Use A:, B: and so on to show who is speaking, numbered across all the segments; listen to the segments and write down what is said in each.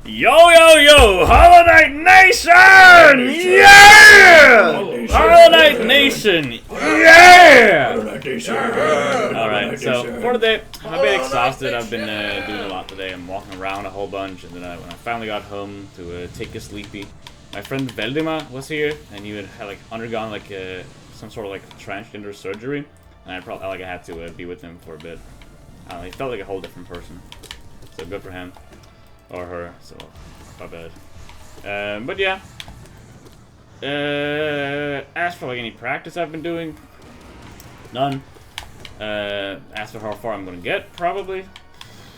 A: Yo, yo, yo! Hollow Knight Nation! Yeah! Hollow Knight Nation! Yeah! Alright, so for today, I'm a bit exhausted. I've been doing a lot today. I'm walking around a whole bunch, and then when I finally got home to take a sleepy, my friend Veldima was here, and he had like undergone like some sort of like transgender surgery, and I had to be with him for a bit. He felt like a whole different person, so good for him. Or her, so not bad. But yeah. As for like any practice I've been doing, none. As for how far I'm gonna get, probably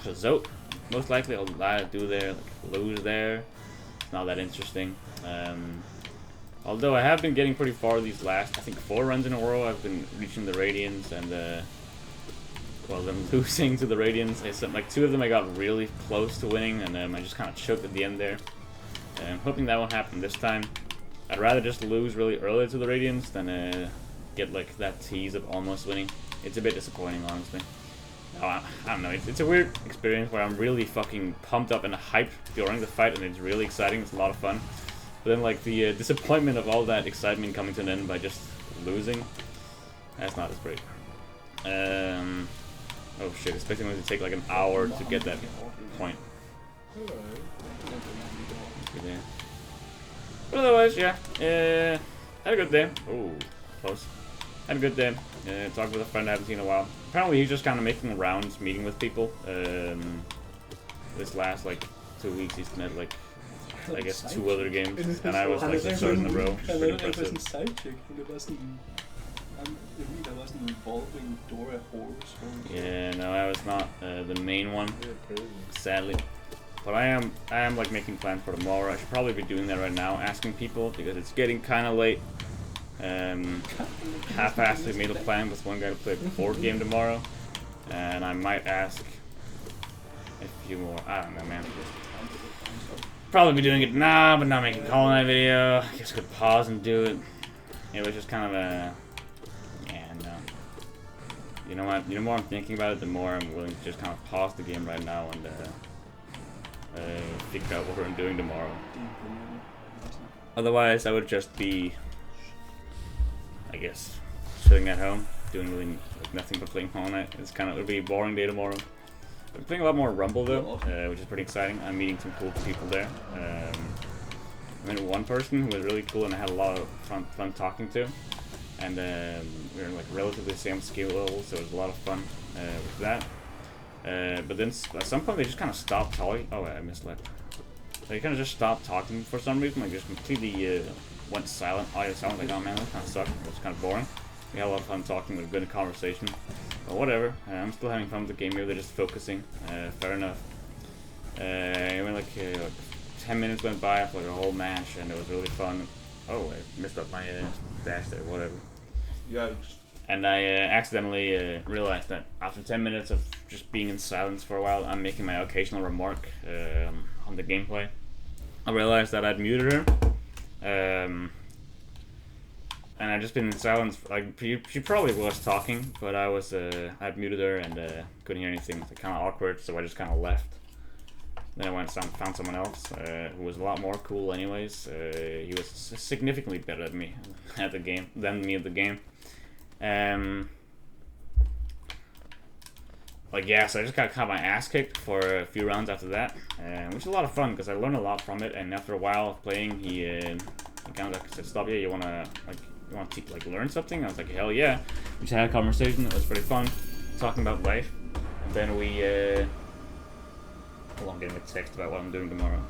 A: Zote. Most likely I'll do there, like lose there. It's not that interesting. Although I have been getting pretty far these last, I think 4 runs in a row. I've been reaching the Radiance and well, them losing to the Radiance. Like 2 of them I got really close to winning, and I just kind of choked at the end there. I'm hoping that won't happen this time. I'd rather just lose really early to the Radiance than get like that tease of almost winning. It's a bit disappointing, honestly. No, I don't know. It's a weird experience where I'm really fucking pumped up and hyped during the fight, and it's really exciting. It's a lot of fun. But then like the disappointment of all that excitement coming to an end by just losing, that's not as great. Oh shit, expecting it to take like an hour to get that point. But otherwise, yeah. Had a good day. Oh, close. Had a good day. Talked with a friend I haven't seen in a while. Apparently he's just kind of making rounds, meeting with people. This last like 2 weeks he's been at like, I guess 2 other games. And I was like the 3rd in a row. Pretty impressive. Yeah, no, I was not the main one, sadly. But I am like making plans for tomorrow. I should probably be doing that right now, asking people, because it's getting kind of late. Half-assed made a plan with one guy to play a board game tomorrow, and I might ask a few more. I don't know, man. Probably be doing it now, but not making a Hollow Knight video. I guess I could pause and do it. It was just kind of a. You know what? The more I'm thinking about it, the more I'm willing to just kind of pause the game right now and figure out what we're doing tomorrow. Otherwise, I would just be, I guess, sitting at home, doing really like nothing but playing Hollow Knight. It would be a boring day tomorrow. I'm playing a lot more Rumble though, which is pretty exciting. I'm meeting some cool people there. I met one person who was really cool and I had a lot of fun talking to. And we were in like relatively the same skill level, so it was a lot of fun with that. But then at some point they just kind of stopped talking. Oh, I misled. They kind of just stopped talking for some reason. Like just completely went silent. Audio silent. Like, oh man, that kind of sucked. It was kind of boring. We had a lot of fun talking with good conversation. But whatever. I'm still having fun with the game. Maybe they're just focusing. Fair enough. It went like 10 minutes went by after like a whole match, and it was really fun. Oh, I messed up my dash there. Whatever.
B: Yikes.
A: And I accidentally realized that after 10 minutes of just being in silence for a while, I'm making my occasional remark on the gameplay. I realized that I'd muted her, and I'd just been in silence. Like she probably was talking, but I'd muted her and couldn't hear anything. It was kind of awkward, so I just kind of left. Then I went and found someone else who was a lot more cool. Anyways, he was significantly better at me at the game than me at the game. Like yeah, so I just got my ass kicked for a few rounds after that, which is a lot of fun because I learned a lot from it. And after a while of playing, he kind of like said, "Stop! Yeah, you wanna like learn something?" I was like, "Hell yeah!" We just had a conversation. It was pretty fun, talking about life. And then we hold on, I'm getting a text about what I'm doing tomorrow.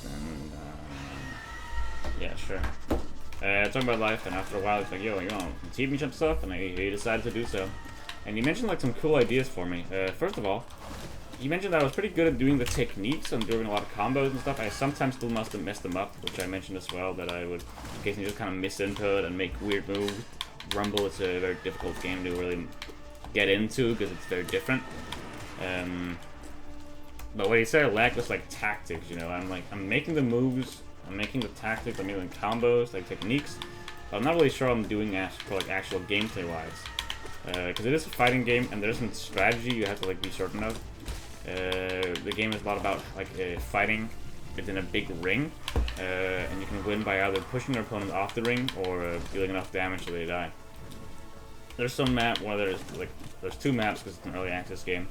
A: And yeah, sure. Talking about life, and after a while, he's like, "Yo, you want to teach me some stuff?" And he decided to do so. And he mentioned like some cool ideas for me. First of all, he mentioned that I was pretty good at doing the techniques and doing a lot of combos and stuff. I sometimes still must have messed them up, which I mentioned as well, that I would occasionally just kind of miss input and make weird moves. Rumble is a very difficult game to really get into because it's very different. But what he said I lacked was like tactics, you know. I'm making the moves, I'm making the tactics, I'm doing combos, like techniques, but I'm not really sure I'm doing for like actual gameplay wise. Because it is a fighting game, and there isn't strategy you have to like be certain of. The game is a lot about like fighting within a big ring, and you can win by either pushing your opponent off the ring or dealing enough damage so they die. There's some map where there's 2 maps because it's an early access game,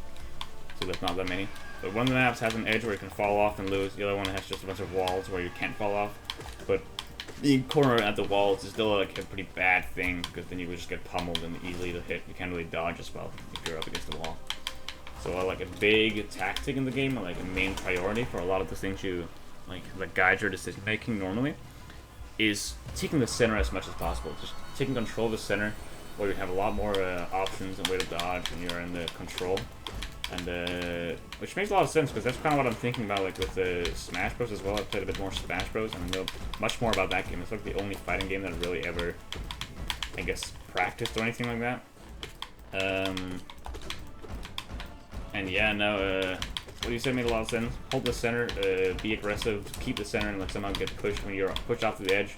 A: so there's not that many. But one of the maps has an edge where you can fall off and lose. The other one has just a bunch of walls where you can't fall off. But being cornered at the walls is still like a pretty bad thing because then you would just get pummeled and easily to hit. You can't really dodge as well if you're up against the wall. So like a big tactic in the game, or like a main priority for a lot of the things you like that guide your decision making normally, is taking the center as much as possible. Just taking control of the center, where you have a lot more options and way to dodge when you're in the control, and which makes a lot of sense because that's kind of what I'm thinking about like with Smash Bros as well. I've played a bit more Smash Bros and I know much more about that game. It's like the only fighting game that I've really ever, I guess, practiced or anything like that. And yeah, no, what you said made a lot of sense. Hold the center, be aggressive, keep the center, and like somehow get pushed when you're pushed off to the edge.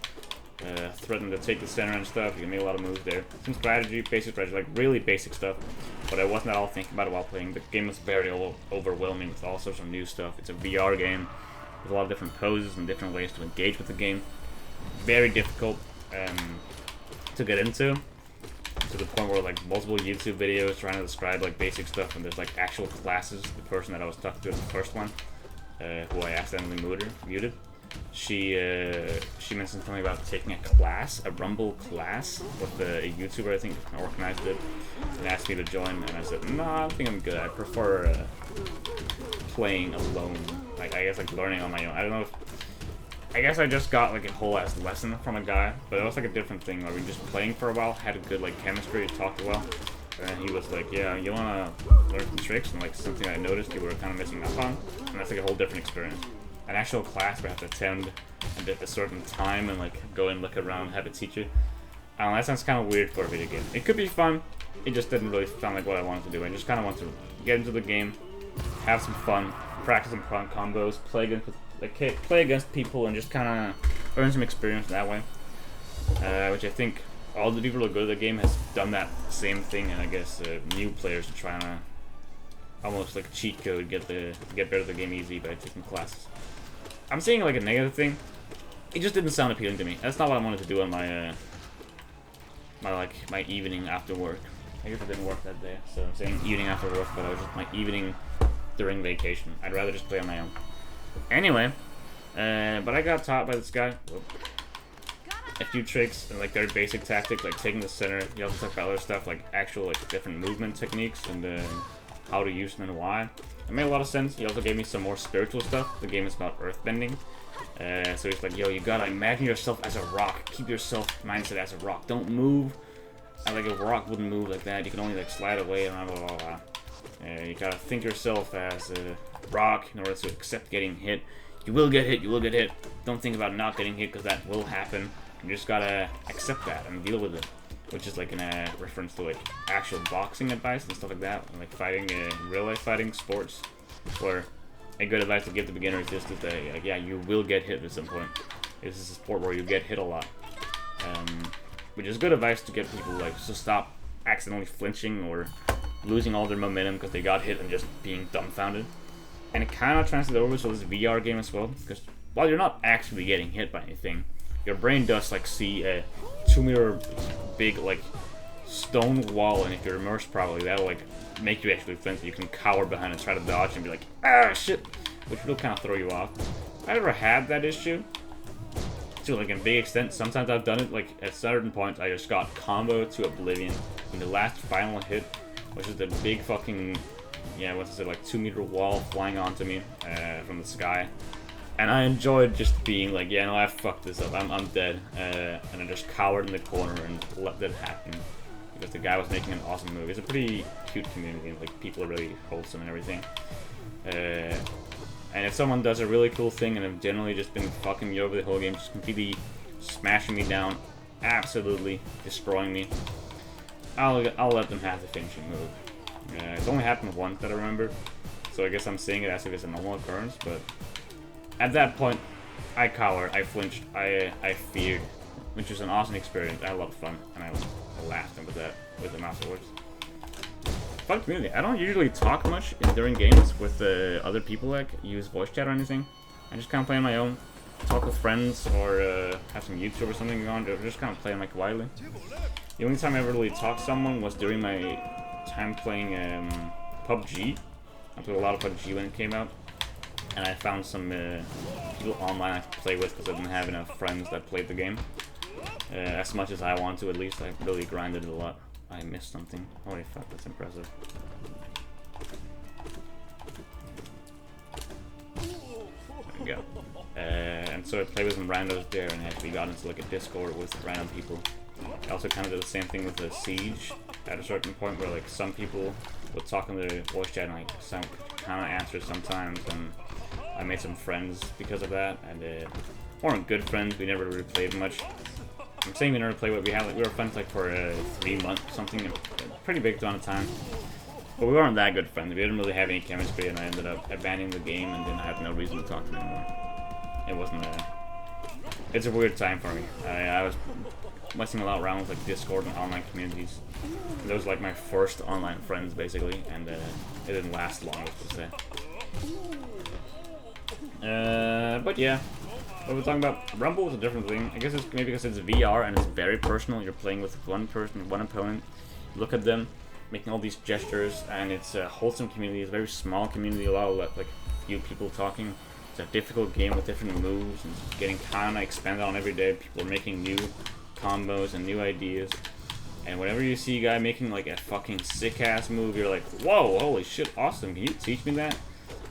A: Threaten to take the center and stuff. You can make a lot of moves there. Some strategy, basic strategy, like really basic stuff. But I wasn't at all thinking about it while playing. The game was very overwhelming with all sorts of new stuff. It's a VR game with a lot of different poses and different ways to engage with the game. Very difficult to get into. To the point where like multiple YouTube videos trying to describe like basic stuff, and there's like actual classes. The person that I was talking to in the first one, who I accidentally muted, she mentioned something about taking a class, a Rumble class, with a YouTuber I think organized it, and asked me to join, and I said, no, I think I'm good. I prefer playing alone. Like I guess like learning on my own. I don't know if. I guess I just got like a whole ass lesson from a guy, but it was like a different thing where we just playing for a while, had a good like chemistry, talked well, and he was like, yeah, you wanna learn some tricks, and like something I noticed you were kind of missing out on, and that's like a whole different experience. An actual class we have to attend at a certain time and like go and look around, have a teacher. I don't know, that sounds kind of weird for a video game. It could be fun, it just didn't really sound like what I wanted to do. I just kind of want to get into the game, have some fun, practice some fun combos, play against people, and just kind of earn some experience that way. Which I think all the people who are good at the game has done that same thing, and I guess new players are trying to almost like cheat code get better at the game easy by taking classes. I'm saying like a negative thing. It just didn't sound appealing to me. That's not what I wanted to do on my my evening after work. I guess it didn't work that day, so I'm saying evening after work, but I was just my evening during vacation. I'd rather just play on my own. Anyway, but I got taught by this guy a few tricks and like their basic tactics, like taking the center. He also talked about other stuff like actual like different movement techniques and how to use them and why. It made a lot of sense. He also gave me some more spiritual stuff. The game is about earthbending. So he's like, yo, you gotta imagine yourself as a rock. Keep yourself mindset as a rock. Don't move. Like a rock wouldn't move like that. You can only like slide away and blah blah blah. You gotta think yourself as a rock in order to accept getting hit. You will get hit, you will get hit. Don't think about not getting hit because that will happen. You just gotta accept that and deal with it. Which is like a reference to like actual boxing advice and stuff like that. And like fighting, real life fighting, sports. Where a good advice to give to beginners is to say, like, yeah, you will get hit at some point. This is a sport where you get hit a lot. Which is good advice to get people like to stop accidentally flinching or losing all their momentum because they got hit and just being dumbfounded. And it kind of translates over to this VR game as well, because while you're not actually getting hit by anything, your brain does like see a 2-meter big like stone wall, and if you're immersed properly, that'll like make you actually flinch. You can cower behind and try to dodge and be like, ah shit, which will kind of throw you off. I never had that issue to like a big extent. Sometimes I've done it like at certain points I just got combo to oblivion in the last final hit, which is the big fucking, yeah, what's it, like 2-meter wall flying onto me from the sky. And I enjoyed just being like, yeah, no, I fucked this up, I'm dead. And I just cowered in the corner and let that happen. Because the guy was making an awesome move. It's a pretty cute community, and like people are really wholesome and everything. And if someone does a really cool thing and have generally just been fucking me over the whole game, just completely smashing me down, absolutely destroying me, I'll let them have the finishing move. It's only happened once that I remember, so I guess I'm saying it as if it's a normal occurrence, but at that point, I cowered, I flinched, I feared, which was an awesome experience. I had a lot of fun, and I laughed with them afterwards. fun community. I don't usually talk much during games with other people like use voice chat or anything. I just kind of play on my own, talk with friends, or have some YouTube or something on, or just kind of play like quietly. The only time I ever really talked to someone was during my time playing PUBG. I played a lot of PUBG when it came out, and I found some people online I could play with because I didn't have enough friends that played the game. As much as I want to, at least. I really grinded it a lot. I missed something. Holy fuck, that's impressive. There we go. And so I played with some randos there, and I actually got into like a Discord with random people. I also kind of did the same thing with the Siege at a certain point where like some people would talk in the voice chat and like some kind of answer sometimes, and I made some friends because of that, and weren't good friends. We never really played much. I'm saying we never played, but we had like, we were friends like for 3 months or something, a pretty big amount of time. But we weren't that good friends. We didn't really have any chemistry, and I ended up abandoning the game, and then I have no reason to talk to them anymore. It wasn't it's a weird time for me. I was messing a lot around with like Discord and online communities. Those were like my first online friends basically, and it didn't last long, let's say. But yeah, what we're talking about, Rumble is a different thing. I guess it's maybe because it's VR and it's very personal. You're playing with one person, one opponent. You look at them, making all these gestures, and it's a wholesome community. It's a very small community, a lot of like few people talking. It's a difficult game with different moves and it's getting kind of expanded on every day. People are making new combos and new ideas. And whenever you see a guy making like a fucking sick ass move, you're like, whoa, holy shit, awesome, can you teach me that?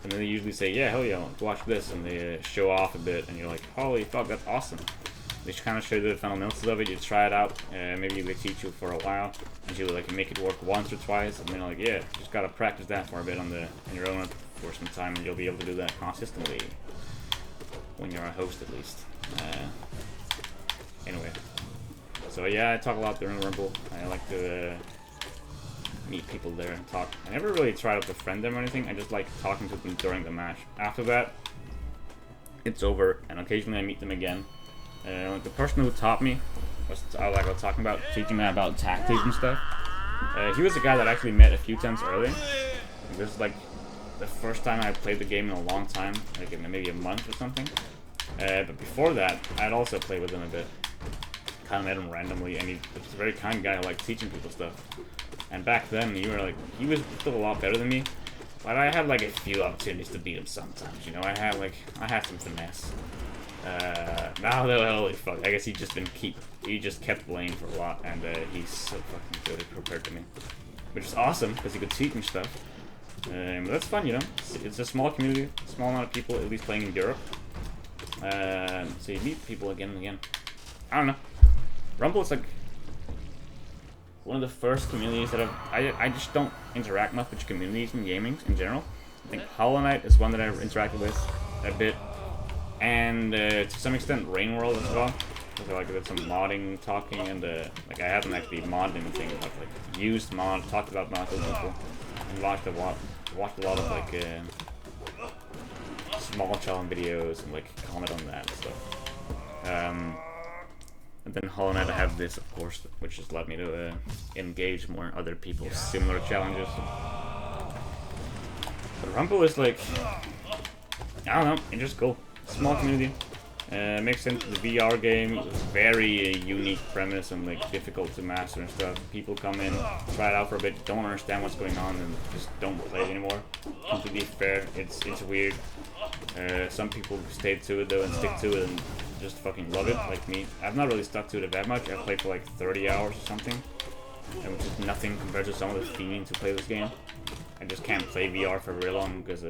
A: And then they usually say, yeah, hell yeah, watch this, and they show off a bit, and you're like, holy fuck, that's awesome. They kind of show you the fundamentals of it, you try it out, maybe they teach you for a while, and you like make it work once or twice, and then you're like, yeah, just gotta practice that for a bit on your own for some time, and you'll be able to do that consistently when you're a host at least. Anyway, so yeah, I talk a lot during Rumble. I like to meet people there and talk. I never really try to befriend them or anything. I just like talking to them during the match. After that, it's over, and occasionally I meet them again. Like the person who taught me was I was talking about, teaching me about tactics and stuff. He was a guy that I actually met a few times earlier. This is like the first time I played the game in a long time, like in maybe a month or something. But before that, I'd also played with him a bit. Kind of met him randomly, and he was a very kind guy who liked teaching people stuff. And back then, he was still a lot better than me, but I had like a few opportunities to beat him sometimes. You know, I had some finesse. Now though, holy fuck, I guess he just kept playing for a lot, and he's so fucking good compared to me, which is awesome because he could teach me stuff. But that's fun, you know. It's a small community, small amount of people, at least playing in Europe. So you meet people again and again. I don't know. Rumble is like one of the first communities that I just don't interact much with communities in gaming in general. I think Hallownest is one that I've interacted with a bit, and to some extent Rain World as well. So like I did some modding, talking, and like I haven't actually modded anything, but like used mod, talked about mods with people, and watched a lot of like small challenge videos and like comment on that and stuff. And then Hallownest, I have this, of course, which has led me to engage more in other people's similar challenges. But Rumble is like, I don't know, it's just cool. Small community. Makes sense. The VR game is very unique premise and like difficult to master and stuff. People come in, try it out for a bit, don't understand what's going on, and just don't play it anymore. Completely fair. It's weird. Some people stay to it though and stick to it and just fucking love it, like me. I've not really stuck to it that much. I've played for like 30 hours or something, and which is nothing compared to some of the fiending to play this game. I just can't play VR for very long because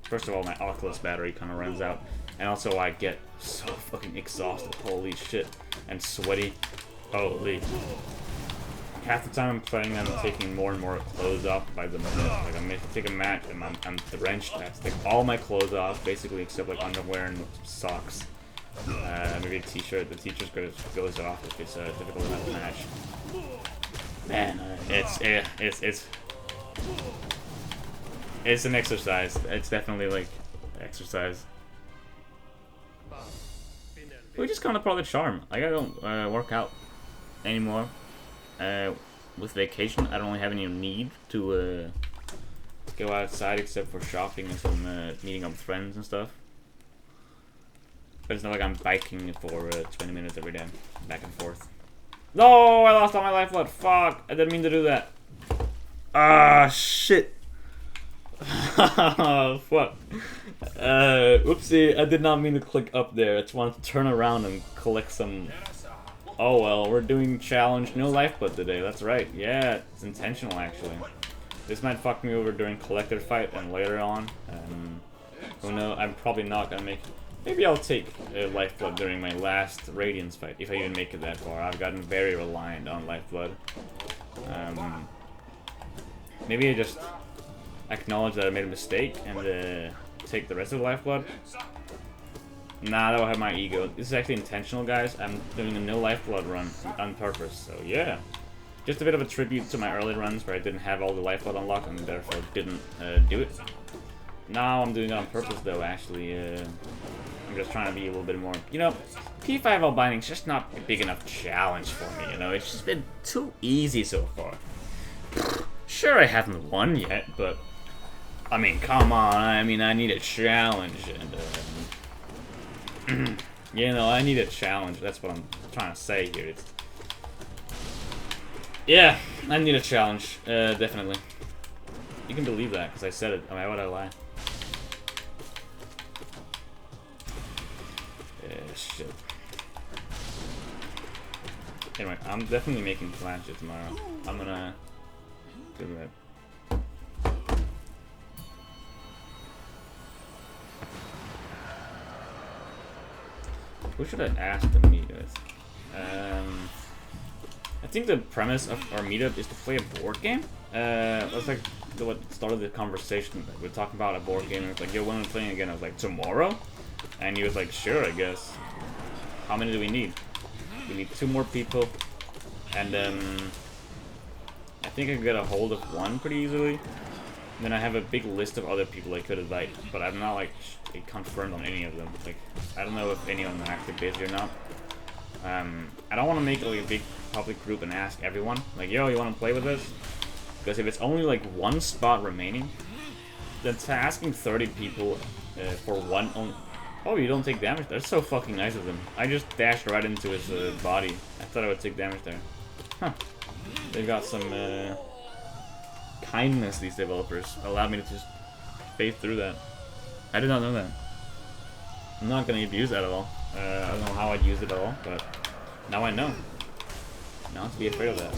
A: first of all, my Oculus battery kind of runs out, and also I get so fucking exhausted, holy shit, and sweaty. Holy. Half the time I'm playing, I'm taking more and more clothes off by the minute. Like I'm gonna take a match and I'm drenched. I have to take all my clothes off, basically, except like underwear and socks. Maybe a t-shirt. The t-shirt goes off if it's difficult enough to match. Man, it's an exercise. It's definitely like exercise. Which is kind of part of the charm. Like I don't work out anymore. with vacation, I don't really have any need to go outside except for shopping and some meeting up with friends and stuff. But it's not like I'm biking for 20 minutes every day, back and forth. No, I lost all my lifeblood. Fuck, I didn't mean to do that. Ah, shit. Fuck. Oopsie, I did not mean to click up there. I just wanted to turn around and collect some. Oh well, we're doing challenge no lifeblood today. That's right. Yeah, it's intentional actually. This might fuck me over during collector fight and later on. Oh no, I'm probably not gonna make. Maybe I'll take lifeblood during my last Radiance fight if I even make it that far. I've gotten very reliant on lifeblood. Maybe I just acknowledge that I made a mistake and take the rest of the lifeblood. Nah, that will have my ego. This is actually intentional, guys. I'm doing a no lifeblood run on purpose, so yeah. Just a bit of a tribute to my early runs where I didn't have all the lifeblood unlocked and therefore didn't do it. Now I'm doing it on purpose, though, actually. I'm just trying to be a little bit more, you know, P5 binding's just not a big enough challenge for me, you know? It's just been too easy so far. Sure, I haven't won yet, but I mean, come on. I mean, I need a challenge, and you know, I need a challenge. That's what I'm trying to say here. Yeah, I need a challenge, definitely. You can believe that because I said it. Why would I lie? Shit. Anyway, I'm definitely making plans tomorrow. I'm gonna do that. Who should I ask to meet with? I think the premise of our meetup is to play a board game. That's like what started the conversation. We were talking about a board game, and it's like, yo, when are we playing again? I was like, tomorrow? And he was like, sure, I guess. How many do we need? We need 2 more people. And I think I can get a hold of one pretty easily. And then I have a big list of other people I could invite, but I'm not like confirmed on any of them. Like, I don't know if any of them are actually busy or not. I don't want to make like a big public group and ask everyone, like, yo, you want to play with us? Because if it's only like 1 spot remaining, then asking 30 people for one only. Oh, you don't take damage? That's so fucking nice of them. I just dashed right into his body. I thought I would take damage there. Huh. They've got some kindness, these developers. Allowed me to just phase through that. I did not know that. I'm not going to abuse that at all. I don't know how I'd use it at all, but now I know. Not to be afraid of that.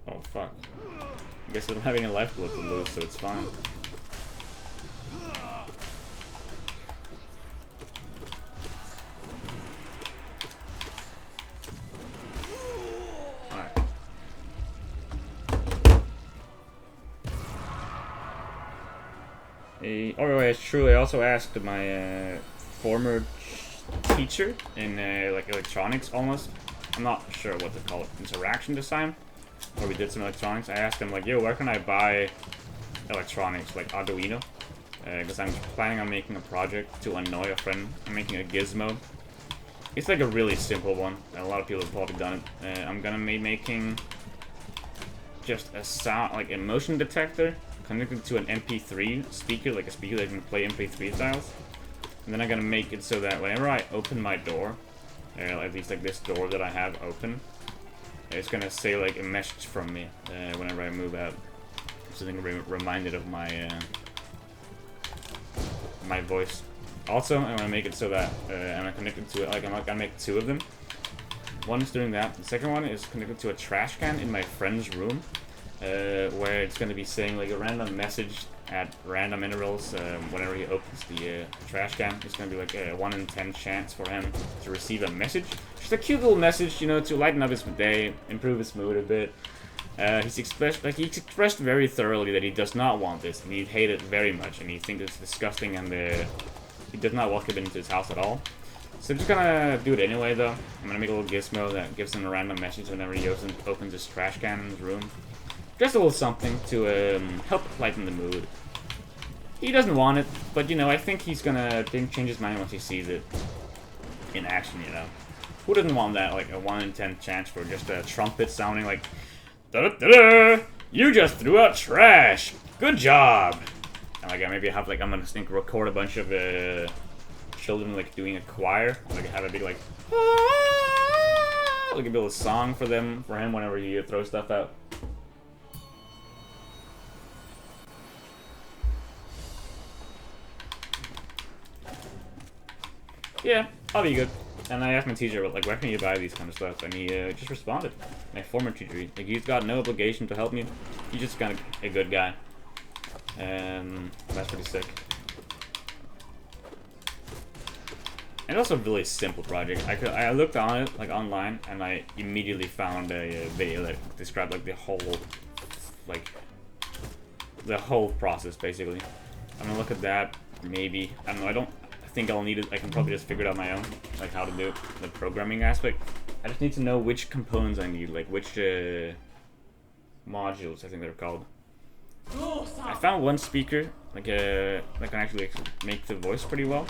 A: Oh, fuck. I guess I don't have any lifeblood to lose, so it's fine. Oh, it's true. I also asked my former teacher in like electronics, almost. I'm not sure what to call it. Interaction design, where we did some electronics. I asked him like, "Yo, where can I buy electronics like Arduino?" Because I'm planning on making a project to annoy a friend. I'm making a gizmo. It's like a really simple one. A lot of people have probably done it. I'm gonna be making just a sound, like a motion detector connected to an MP3 speaker, like a speaker that can play MP3 files. And then I'm gonna make it so that whenever I open my door, at least like this door that I have open, it's gonna say like a message from me whenever I move out. Something reminded of my my voice. Also, I wanna make it so that I'm connected to it. Like I'm gonna make 2 of them. One is doing that. The second one is connected to a trash can in my friend's room. Where it's going to be saying like a random message at random intervals whenever he opens the trash can. It's going to be like a 1 in 10 chance for him to receive a message. Just a cute little message, you know, to lighten up his day, improve his mood a bit. He's expressed very thoroughly that he does not want this, and he'd hate it very much, and he thinks it's disgusting, and he does not welcome it into his house at all. So I'm just gonna do it anyway, though. I'm gonna make a little gizmo that gives him a random message whenever he opens his trash can in his room. Just a little something to help lighten the mood. He doesn't want it, but you know, I think he's gonna change his mind once he sees it in action, you know. Who doesn't want that, like, a 1 in 10 chance for just a trumpet sounding like, da-da-da-da, you just threw out trash, good job. And, like, maybe have, like, I'm gonna think record a bunch of, children, like, doing a choir, like, have a big, like, like, a little song for him whenever you throw stuff out. Yeah, I'll be good. And I asked my teacher, like, where can you buy these kind of stuff? And he just responded. My former teacher, like, he's got no obligation to help me. He's just kind of a good guy. And that's pretty sick. And also a really simple project. I looked on it, like, online, and I immediately found a video that described, like, the whole process, basically. I'm gonna look at that, maybe. I don't know, I think I'll need it. I can probably just figure it out on my own, like how to do it, the programming aspect. I just need to know which components I need, like which modules I think they're called. I found one speaker, like that can actually make the voice pretty well,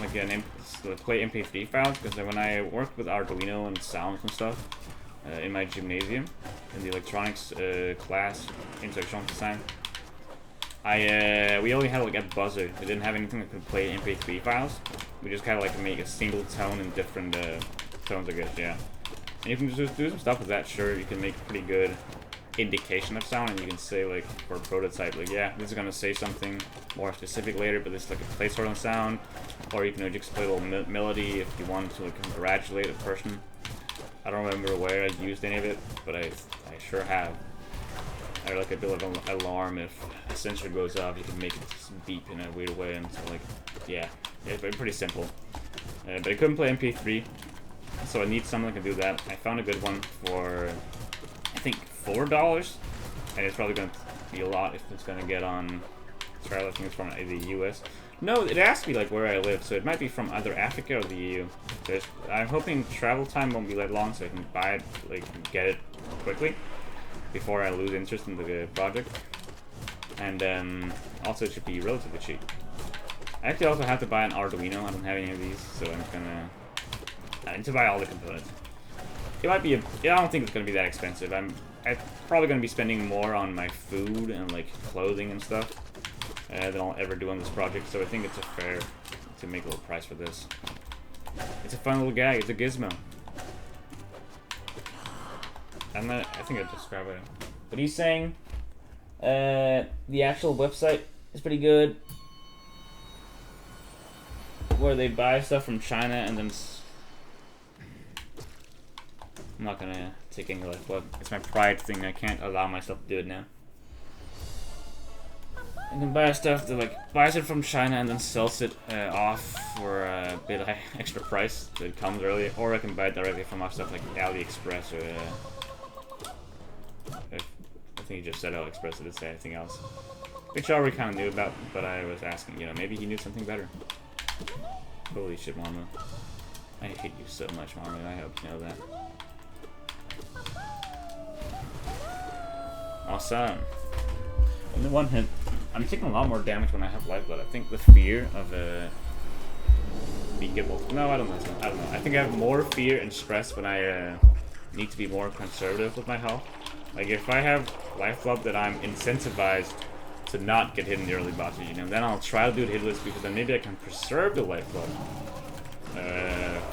A: like play MP3 files. Because when I worked with Arduino and sounds and stuff in my gymnasium, in the electronics class in Silksong design. We only had like a buzzer. We didn't have anything that could play MP3 files. We just kind of like make a single tone in different tones, I guess, yeah. And you can just do some stuff with that, sure. You can make a pretty good indication of sound, and you can say, like, for a prototype, like, yeah, this is gonna say something more specific later, but this is like a placeholder on sound. Or you can just play a little melody if you want to, like, congratulate a person. I don't remember where I used any of it, but I sure have. Or like a bit of an alarm if a sensor goes off, you can make it beep in a weird way, and so, like, yeah, it's pretty simple. But I couldn't play MP3, so I need something that can do that. I found a good one for, I think, $4, and it's probably going to be a lot if it's going to get on trial. I think it's from the US. No, it asked me, like, where I live, so it might be from either Africa or the EU. I'm hoping travel time won't be that long, so I can buy it, like, get it quickly before I lose interest in the project. And also it should be relatively cheap. I actually also have to buy an Arduino. I don't have any of these, so I need to buy all the components. It might be I don't think it's gonna be that expensive. I'm probably gonna be spending more on my food and, like, clothing and stuff than I'll ever do on this project, so I think it's fair to make a little price for this. It's a fun little gag, it's a gizmo. I think I described it. But he's saying the actual website is pretty good, where they buy stuff from China and then I'm not gonna take any Lifeblood. It's my pride thing. I can't allow myself to do it now. I can buy stuff that, like, buys it from China and then sells it off for a bit of extra price so it comes early, or I can buy it directly from off stuff like AliExpress or I think he just said AliExpress, I didn't say anything else. Which I already kind of knew about, but I was asking, you know, maybe he knew something better. Holy shit, Marmo. I hate you so much, Marmo. I hope you know that. Awesome. On the one hand, I'm taking a lot more damage when I have Lifeblood. I think the fear of being able. No, I don't know. I think I have more fear and stress when I need to be more conservative with my health. Like, if I have Lifeblood, that I'm incentivized to not get hit in the early bosses, you know, then I'll try to do it hitless, because then maybe I can preserve the Lifeblood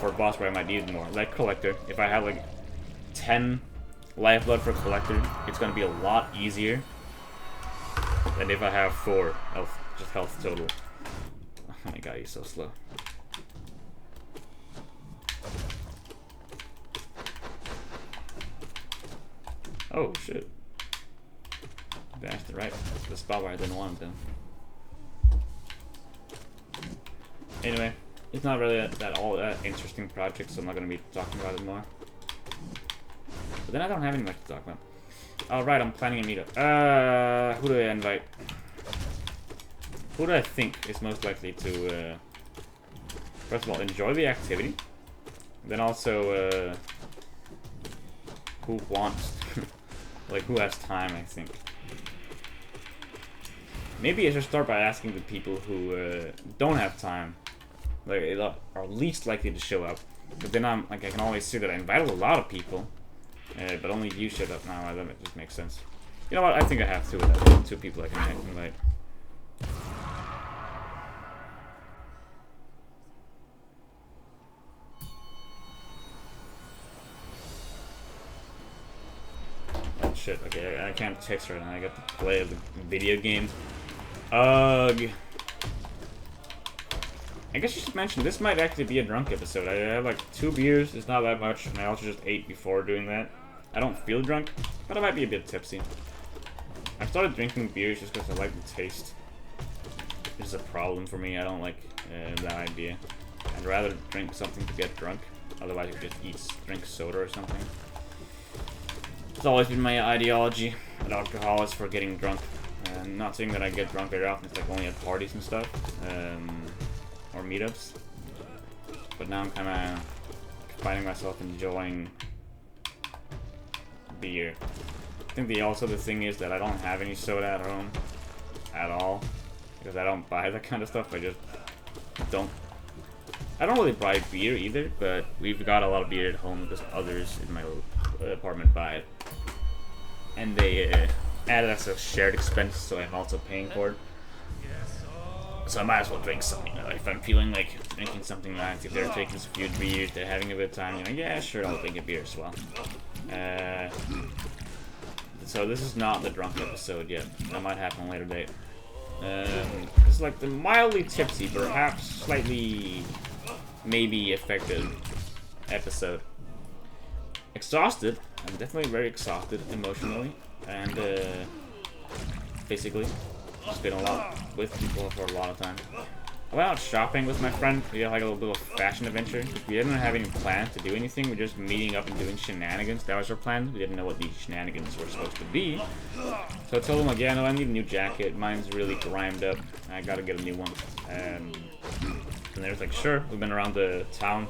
A: for a boss where I might need it more. Like Collector, if I have like 10 Lifeblood for Collector, it's gonna be a lot easier than if I have 4 health total. Oh my god, he's so slow. Oh shit. Bashed the the spot where I didn't want it then. Anyway, it's not really that interesting project, so I'm not gonna be talking about it more. But then I don't have any much to talk about. Alright, I'm planning a meetup. Who do I invite? Who do I think is most likely to first of all enjoy the activity? Then also who wants like, who has time, I think. Maybe I should start by asking the people who don't have time, like, are least likely to show up. But then I'm like, I can always see that I invited a lot of people, but only you showed up now. That just makes sense. You know what? I think I have two people I can invite. Oh shit! Okay, I can't text right now. I got to play the video game. Ugh. I guess you should mention, this might actually be a drunk episode. I have like 2 beers, it's not that much, and I also just ate before doing that. I don't feel drunk, but I might be a bit tipsy. I started drinking beers just because I like the taste. It's a problem for me, I don't like that idea. I'd rather drink something to get drunk, otherwise I could just drink soda or something. It's always been my ideology at alcohol is for getting drunk. Not saying that I get drunk very often, it's like only at parties and stuff. Or meetups, but now I'm kind of finding myself enjoying beer. I think the thing is that I don't have any soda at home at all because I don't buy that kind of stuff. I don't really buy beer either, but we've got a lot of beer at home because others in my apartment buy it, and they add it as a shared expense, so I'm also paying for it. So I might as well drink something. You know, if I'm feeling like drinking something nice, if they're taking a few beers, they're having a good time, you know, yeah, sure, I'll drink a beer as well. So this is not the drunk episode yet. That might happen a later date. This is like the mildly tipsy, perhaps slightly, maybe affected episode. Exhausted. I'm definitely very exhausted emotionally and physically. It's been a lot with people for a lot of time. I went out shopping with my friend. We had like a little bit of fashion adventure. We didn't have any plans to do anything. We were just meeting up and doing shenanigans. That was our plan. We didn't know what these shenanigans were supposed to be. So I told him like, yeah, no, I need a new jacket. Mine's really grimed up. I gotta get a new one. And they was like, sure. We've been around the town.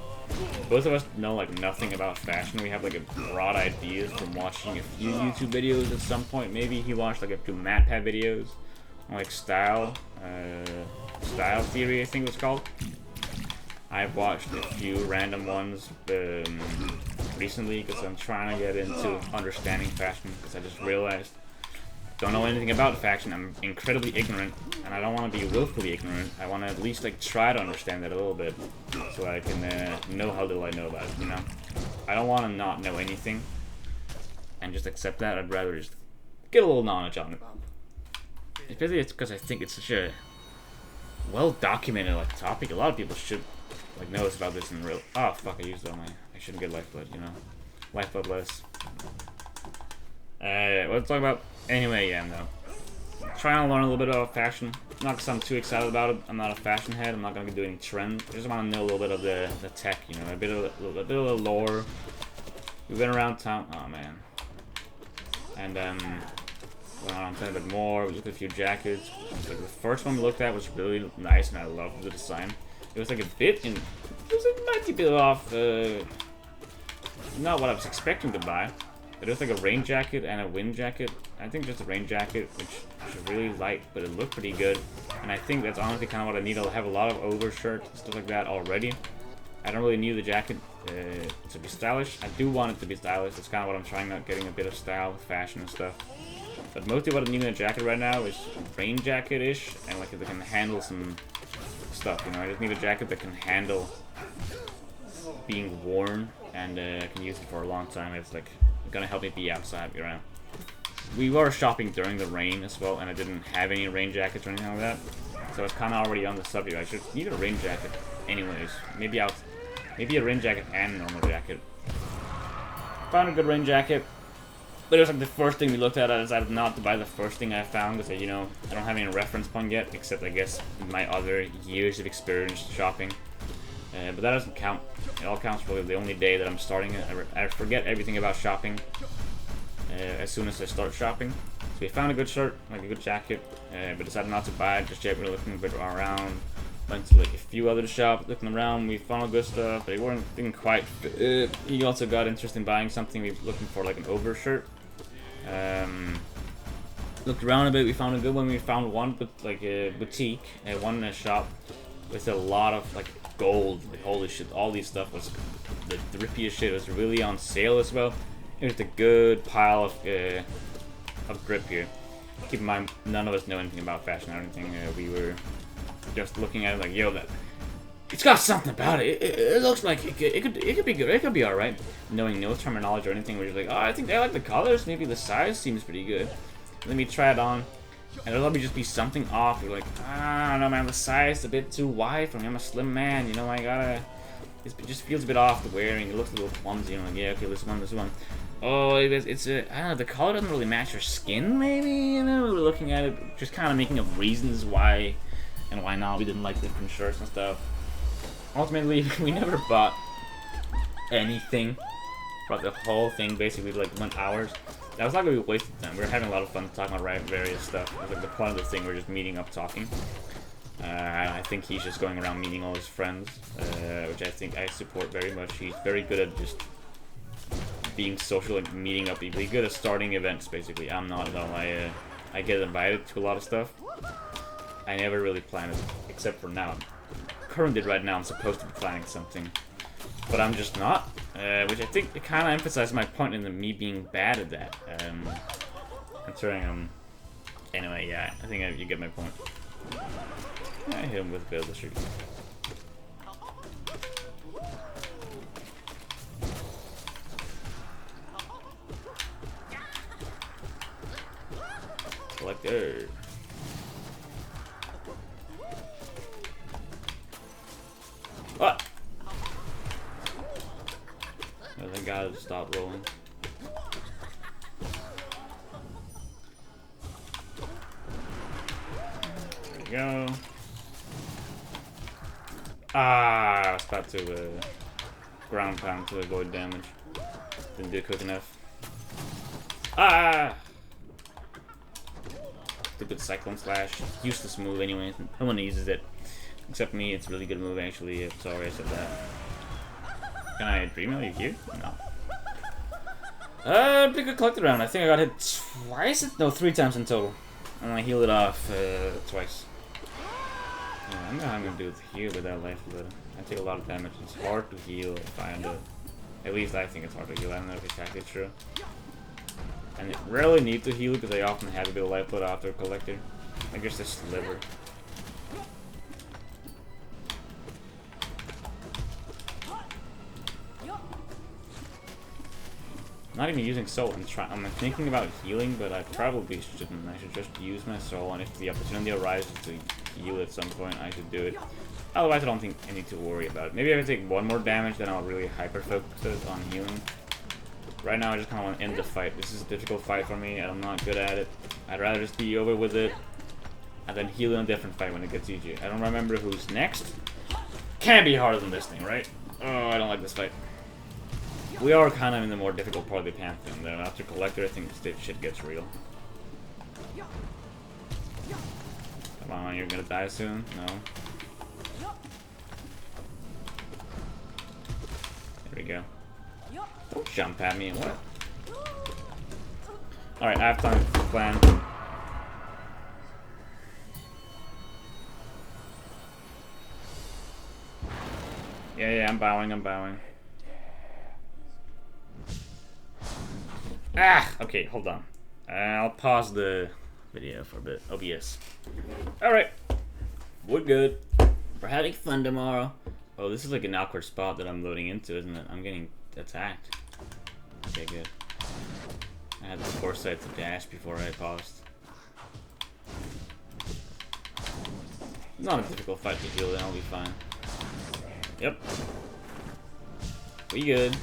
A: Both of us know like nothing about fashion. We have like a broad ideas from watching a few YouTube videos at some point. Maybe he watched like a few MatPat videos. Like style theory, I think it was called. I've watched a few random ones recently because I'm trying to get into understanding fashion because I just realized don't know anything about fashion. I'm incredibly ignorant and I don't want to be willfully ignorant. I want to at least like try to understand it a little bit so I can know how little I know about it, you know? I don't want to not know anything and just accept that. I'd rather just get a little knowledge on it. Especially it's because I think it's such a well-documented like topic. A lot of people should like know about this in real. Oh fuck! I used all my. I shouldn't get Lifeblood. You know, Lifeblood less. Let's talk about anyway. Yeah, no. Trying to learn a little bit about fashion. Not because I'm too excited about it. I'm not a fashion head. I'm not gonna be doing any trends. I just want to know a little bit of the tech. You know, a bit of the lore. We've been around town. Oh man. And went on a bit more. We looked at a few jackets. Like the first one we looked at was really nice, and I loved the design. It was like a bit in. It was a mighty bit off. Not what I was expecting to buy. But it was like a rain jacket and a wind jacket. I think just a rain jacket, which is really light, but it looked pretty good. And I think that's honestly kind of what I need. I'll have a lot of overshirt and stuff like that already. I don't really need the jacket to be stylish. I do want it to be stylish. That's kind of what I'm trying out, getting a bit of style, fashion and stuff. But mostly what I need in a jacket right now is rain jacket-ish, and like that can handle some stuff, you know. I just need a jacket that can handle being worn, and I can use it for a long time. It's like gonna help me be outside around. We were shopping during the rain as well, and I didn't have any rain jackets or anything like that, so it's kind of already on the subject. I should need a rain jacket, anyways. Maybe a rain jacket and a normal jacket. Found a good rain jacket. But it was like the first thing we looked at. I decided not to buy the first thing I found because, you know, I don't have any reference point yet, except I guess my other years of experience shopping. But that doesn't count. It all counts for the only day that I'm starting it. I forget everything about shopping as soon as I start shopping. So we found a good shirt, like a good jacket, but decided not to buy it just yet. We were looking a bit around. Went to like a few other shops, looking around. We found good stuff, but it didn't quite fit. He also got interested in buying something. We were looking for like an overshirt. Looked around a bit, we found a good one. We found one with like a boutique, one shop with a lot of like gold. Like, holy shit, all these stuff was the drippiest shit. It was really on sale as well. It was a good pile of grip here. Keep in mind, none of us know anything about fashion or anything. We were just looking at it like, yo, that it's got something about it. It looks like it could be good. It could be all right. Knowing no terminology or anything, we're just like, oh, I think I like the colors. Maybe the size seems pretty good. Let me try it on, and it'll probably just be something off. You're like, I don't know, man. The size is a bit too wide for me. I'm a slim man. You know, I gotta. It just feels a bit off the wearing. It looks a little clumsy. You know, like, yeah, okay, this one. Oh, it's I don't know, the color doesn't really match your skin, maybe, you know, we're looking at it, just kind of making up reasons why and why not we didn't like different shirts and stuff. Ultimately, we never bought anything, bought the whole thing, basically, like, went hours. That was not like we wasted time. We were having a lot of fun talking about various stuff. It was like the point of the thing, we're just meeting up talking. I think he's just going around meeting all his friends, which I think I support very much. He's very good at just being social and meeting up people. He's good at starting events, basically. I'm not at all. I get invited to a lot of stuff. I never really plan it, except for now. Currently, right now, I'm supposed to be planning something, but I'm just not. Which I think it kind of emphasizes my point in me being bad at that. Considering anyway, yeah, I think you get my point. I hit him with a bit of the street. Collector. What? Oh, thank God it stopped rolling. There we go. Ah, I was about to ground pound to avoid damage. Didn't do it quick enough. Ah! Stupid Cyclone Slash. Useless move anyway. No one uses it. Except me, it's a really good move actually. I'm sorry I said that. Can I dream you here? No. Pretty good collected round. I think I got hit twice? No, 3 times in total. And I healed it off twice. Yeah, I don't know how I'm gonna do the heal with that Lifeblood. I take a lot of damage. It's hard to heal if I end up. At least I think it's hard to heal. I don't know if it's actually true. And I rarely need to heal because I often have a bit of Lifeblood after Collector. I guess a sliver. Not even using soul. I'm thinking about healing, but I probably shouldn't. I should just use my soul, and if the opportunity arises to heal at some point, I should do it. Otherwise, I don't think I need to worry about it. Maybe if I take 1 more damage, then I'll really hyper-focus on healing. Right now, I just kind of want to end the fight. This is a difficult fight for me, and I'm not good at it. I'd rather just be over with it, and then heal in a different fight when it gets easier. I don't remember who's next. Can't be harder than this thing, right? Oh, I don't like this fight. We are kind of in the more difficult part of the Pantheon, though. After Collector, I think this shit gets real. Come on, you're gonna die soon? No. There we go. Don't jump at me, what? Alright, I have time to plan. Yeah, I'm bowing. Ah! Okay, hold on. I'll pause the video for a bit. OBS. Alright. We're good. We're having fun tomorrow. Oh, this is like an awkward spot that I'm loading into, isn't it? I'm getting attacked. Okay, good. I had the foresight to dash before I paused. Not a difficult fight to heal, then I'll be fine. Yep. We good.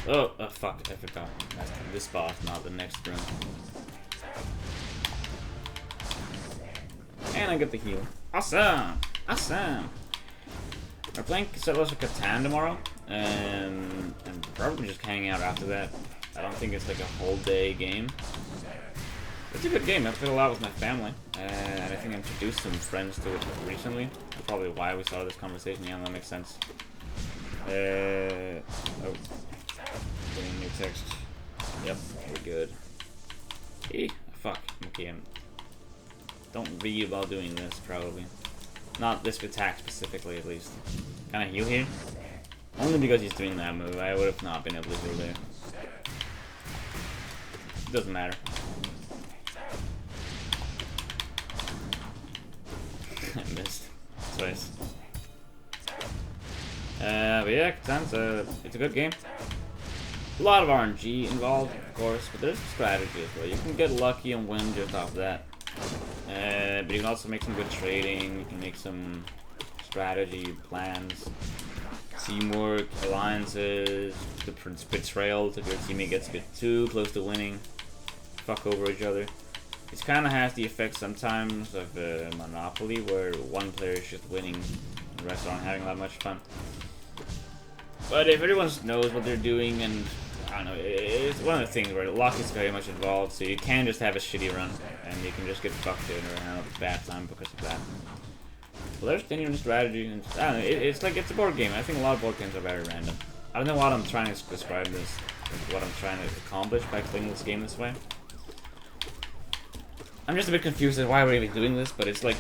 A: Oh, fuck, I forgot. That's this boss, not the next room. And I get the heal. Awesome! Awesome! We're playing Settlers of Catan tomorrow, and probably just hanging out after that. I don't think it's like a whole day game. It's a good game. I played a lot with my family, and I think I introduced some friends to it recently. That's probably why we started this conversation. Yeah, that makes sense. Oh. Getting new text. Yep, we're good. Hey, fuck. Okay, don't read while doing this, probably. not this attack specifically, at least. Can I heal here? Only because he's doing that move. I would have not been able to heal there. Doesn't matter. I missed twice. But yeah, Catan, it's a good game. A lot of RNG involved, of course, but there's strategy as well. You can get lucky and win just off that. But you can also make some good trading. You can make some strategy plans, teamwork, alliances, the betrayals if your teammate gets a bit too close to winning, fuck over each other. It kind of has the effect sometimes of Monopoly, where one player is just winning and the rest aren't having that much fun. But if everyone knows what they're doing, and I don't know, it's one of the things where luck is very much involved, so you can just have a shitty run and you can just get fucked in or have a bad time because of that. Well, there's genuine strategy, and I don't know, it's like, it's a board game. I think a lot of board games are very random. I don't know what I'm trying to describe this, like what I'm trying to accomplish by playing this game this way. I'm just a bit confused at why we're even doing this, but it's like,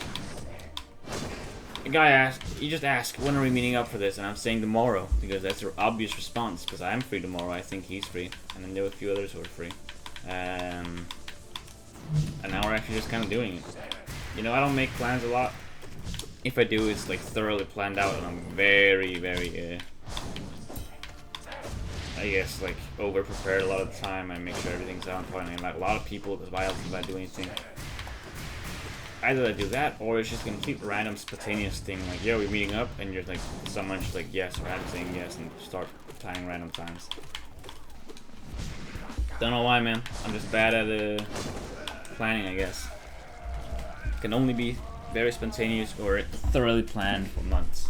A: a guy you just ask, when are we meeting up for this? And I'm saying tomorrow, because that's your obvious response, because I'm free tomorrow, I think he's free, and then there were a few others who are free. And now we're actually just kind of doing it. You know, I don't make plans a lot. If I do, it's like thoroughly planned out, and I'm very, very, I guess, like, over-prepared a lot of the time. I make sure everything's on point. I mean, like, a lot of people, because why else would I do anything? Either I do that, or it's just a complete random spontaneous thing, like, yo, we're meeting up, and you're like, someone's just like, yes, or I'm saying yes, and start planning random times. Don't know why, man. I'm just bad at planning, I guess. Can only be very spontaneous or thoroughly planned for months.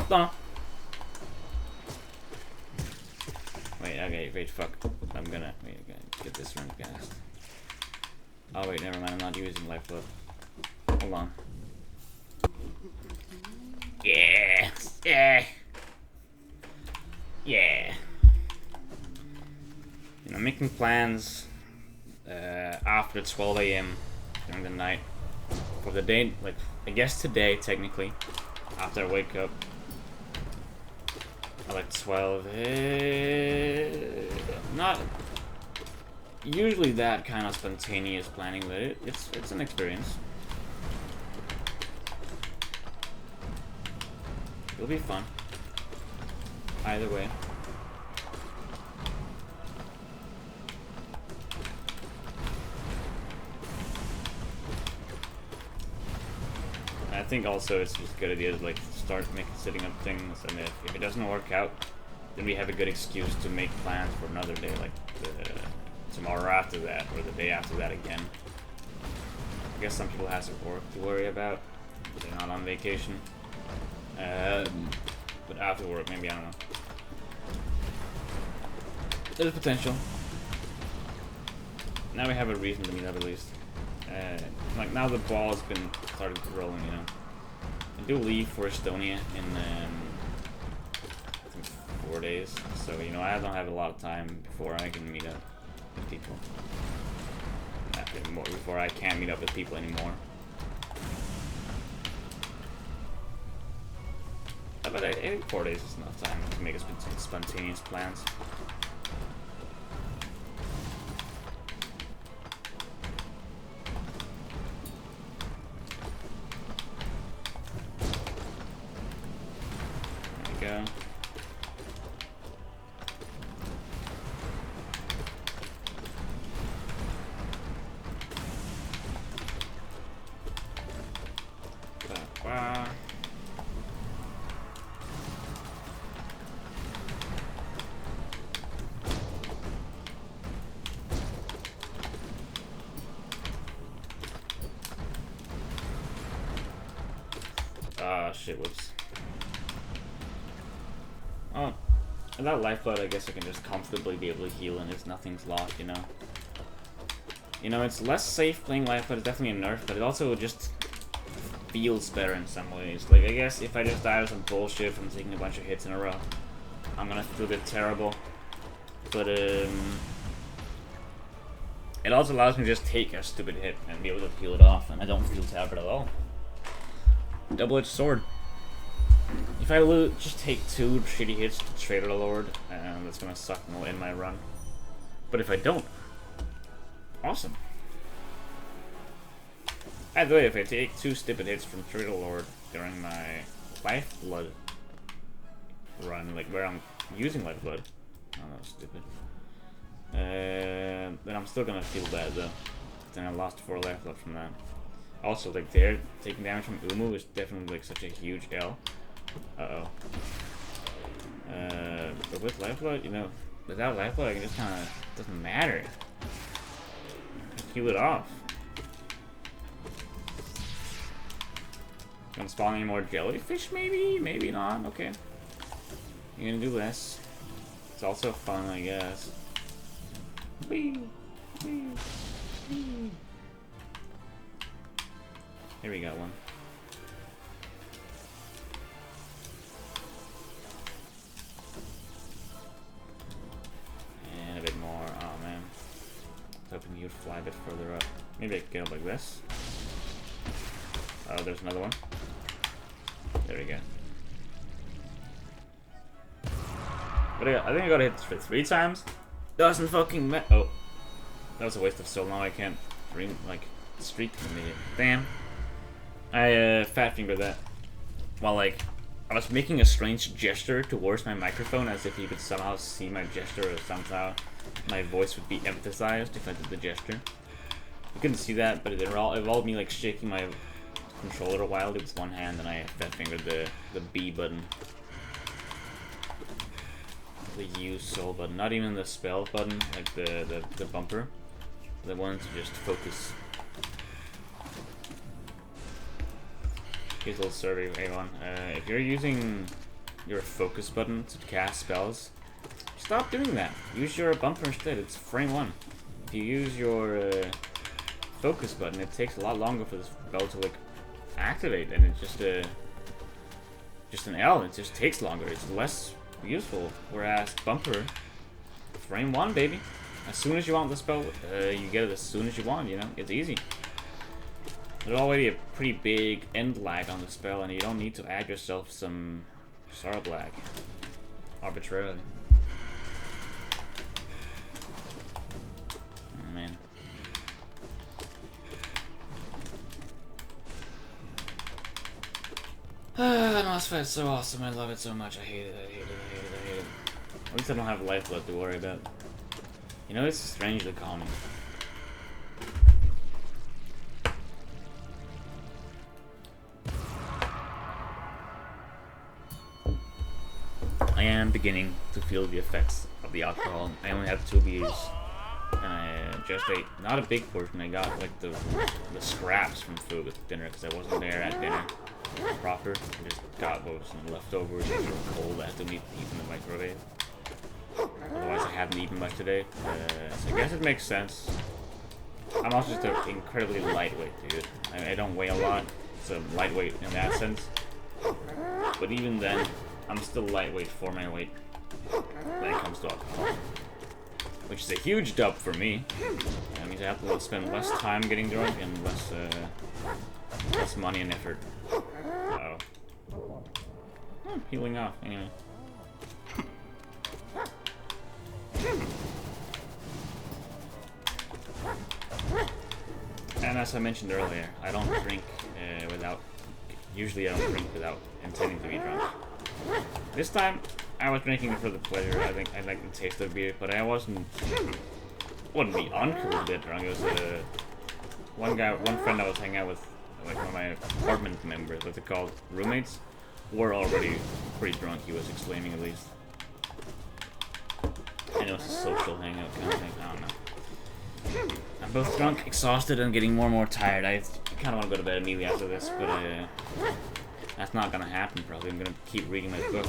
A: Don't know. Wait, okay, wait, fuck. I'm gonna get this run fast. Oh wait, never mind, I'm not using Lifeblood. Hold on. Yeah! Yeah! Yeah! You know, making plans after 12 AM during the night for the day, like, I guess today, technically, after I wake up. I like 12. Not usually that kind of spontaneous planning, but it's an experience. It'll be fun. Either way. I think also it's just a good idea to like start setting up things, and if it doesn't work out, then we have a good excuse to make plans for another day, like tomorrow after that, or the day after that again. I guess some people have some work to worry about, they're not on vacation. But after work, maybe, I don't know. There's potential. Now we have a reason to meet up at least. Like now the ball's been started rolling, you know. I do leave for Estonia in I think 4 days, so you know I don't have a lot of time before I can meet up with people. Before I can't meet up with people anymore. But I think 4 days is enough time to make spontaneous plans. There we go. Shit, whoops. Oh, without Lifeblood, I guess I can just comfortably be able to heal and if nothing's locked, you know. You know, it's less safe playing Lifeblood, it's definitely a nerf, but it also just feels better in some ways. Like, I guess if I just die with some bullshit from taking a bunch of hits in a row, I'm gonna feel a bit terrible. But, It also allows me to just take a stupid hit and be able to heal it off, and I don't feel tabard at all. Double-edged sword. If I just take 2 shitty hits to Trader Lord, that's gonna suck and will end my run. But if I don't, awesome. By the way, if I take 2 stupid hits from Trader Lord during my Lifeblood run, like where I'm using Lifeblood, oh, that was stupid. Then I'm still gonna feel bad though. Then I lost 4 Lifeblood from that. Also, like there, taking damage from Umu is definitely like such a huge L. But with Lifeblood, you know, without Lifeblood, I can just kind of, doesn't matter. Just heal it off. Gonna spawn any more jellyfish, maybe? Maybe not, okay. You're gonna do this. It's also fun, I guess. Whee! Whee! Whee! Here we got one. And a bit more. Oh man. I was hoping you'd fly a bit further up. Maybe I could get up like this. Oh, there's another one. There we go. But I think I got hit for 3 times. Doesn't fucking matter. Oh. That was a waste of soul. Now I can't dream, like, streak an idiot. Damn. I fat fingered that. While, like, I was making a strange gesture towards my microphone as if you could somehow see my gesture or somehow my voice would be emphasized if I did the gesture. You couldn't see that, but it involved me, like, shaking my controller wildly with one hand, and I fat fingered the B button. The use soul button, not even the spell button, like the bumper. The one to just focus. Here's a little survey, everyone. If you're using your focus button to cast spells, stop doing that. Use your bumper instead. It's frame 1. If you use your focus button, it takes a lot longer for the spell to like activate, and it's just an L. It just takes longer. It's less useful. Whereas bumper, frame 1, baby. As soon as you want the spell, you get it as soon as you want. You know, it's easy. There's already a pretty big end lag on the spell, and you don't need to add yourself some Sarb lag arbitrarily. Oh, man. Moss fight's so awesome. I love it so much. I hate it. I hate it. I hate it. I hate it. At least I don't have Lifeblood to worry about. You know, it's strangely calming. I am beginning to feel the effects of the alcohol. I only had 2 beers, and I just ate not a big portion. I got like the scraps from food with dinner because I wasn't there at dinner proper. I just got what was some leftovers that were cold. I had to eat in the microwave. Otherwise, I haven't eaten much today. So I guess it makes sense. I'm also just an incredibly lightweight dude. I don't weigh a lot, so I'm lightweight in that sense. But even then, I'm still lightweight for my weight when it comes to alcohol. Which is a huge dub for me. That means I have to spend less time getting drunk and less money and effort. Uh-oh. Healing off, anyway. And as I mentioned earlier, I don't drink usually I don't drink without intending to be drunk. This time, I was drinking it for the pleasure. I think I like the taste of beer, but I wouldn't be uncool to get drunk. It was one friend I was hanging out with, like one of my apartment members, what's it called, roommates, were already pretty drunk, he was exclaiming at least. And it was a social hangout kind of thing, I don't know. I'm both drunk, exhausted, and getting more and more tired. I kind of want to go to bed immediately after this, but that's not gonna happen probably. I'm gonna keep reading my book.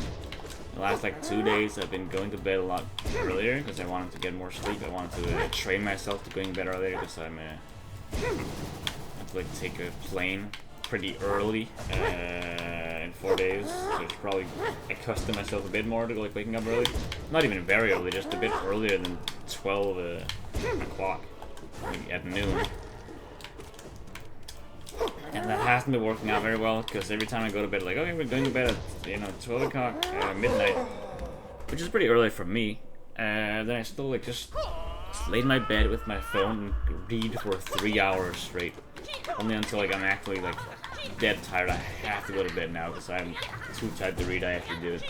A: The last like 2 days I've been going to bed a lot earlier because I wanted to get more sleep. I wanted to train myself to going to bed earlier because I have to like take a plane pretty early in 4 days. So it's probably accustom myself a bit more to like waking up early. Not even very early, just a bit earlier than 12 o'clock. like, at noon. And that hasn't been working out very well, because every time I go to bed, like, okay, we're going to bed at, you know, 12 o'clock, midnight, which is pretty early for me. Then I still, like, just lay in my bed with my phone and read for 3 hours straight. Only until, like, I'm actually, like, dead tired. I have to go to bed now, because I'm too tired to read. I actually do it.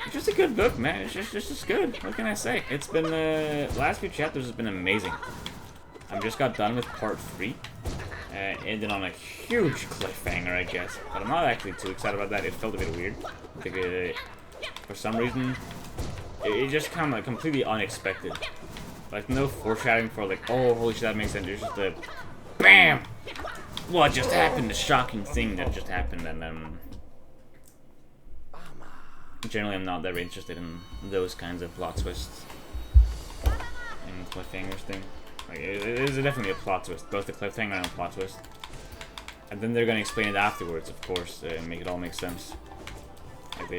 A: It's just a good book, man. It's just good. What can I say? It's been, last few chapters has been amazing. I just got done with part 3. Ended on a huge cliffhanger, I guess. But I'm not actually too excited about that. It felt a bit weird. Like, for some reason, it just kind of completely unexpected. Like, no foreshadowing for, like, oh, holy shit, that makes sense. There's just a BAM! What just happened? The shocking thing that just happened, and, generally I'm not very interested in those kinds of plot twists. And cliffhangers thing. Like, it is definitely a plot twist, both the cliffhanger and the plot twist. And then they're gonna explain it afterwards, of course, and make it all make sense. Like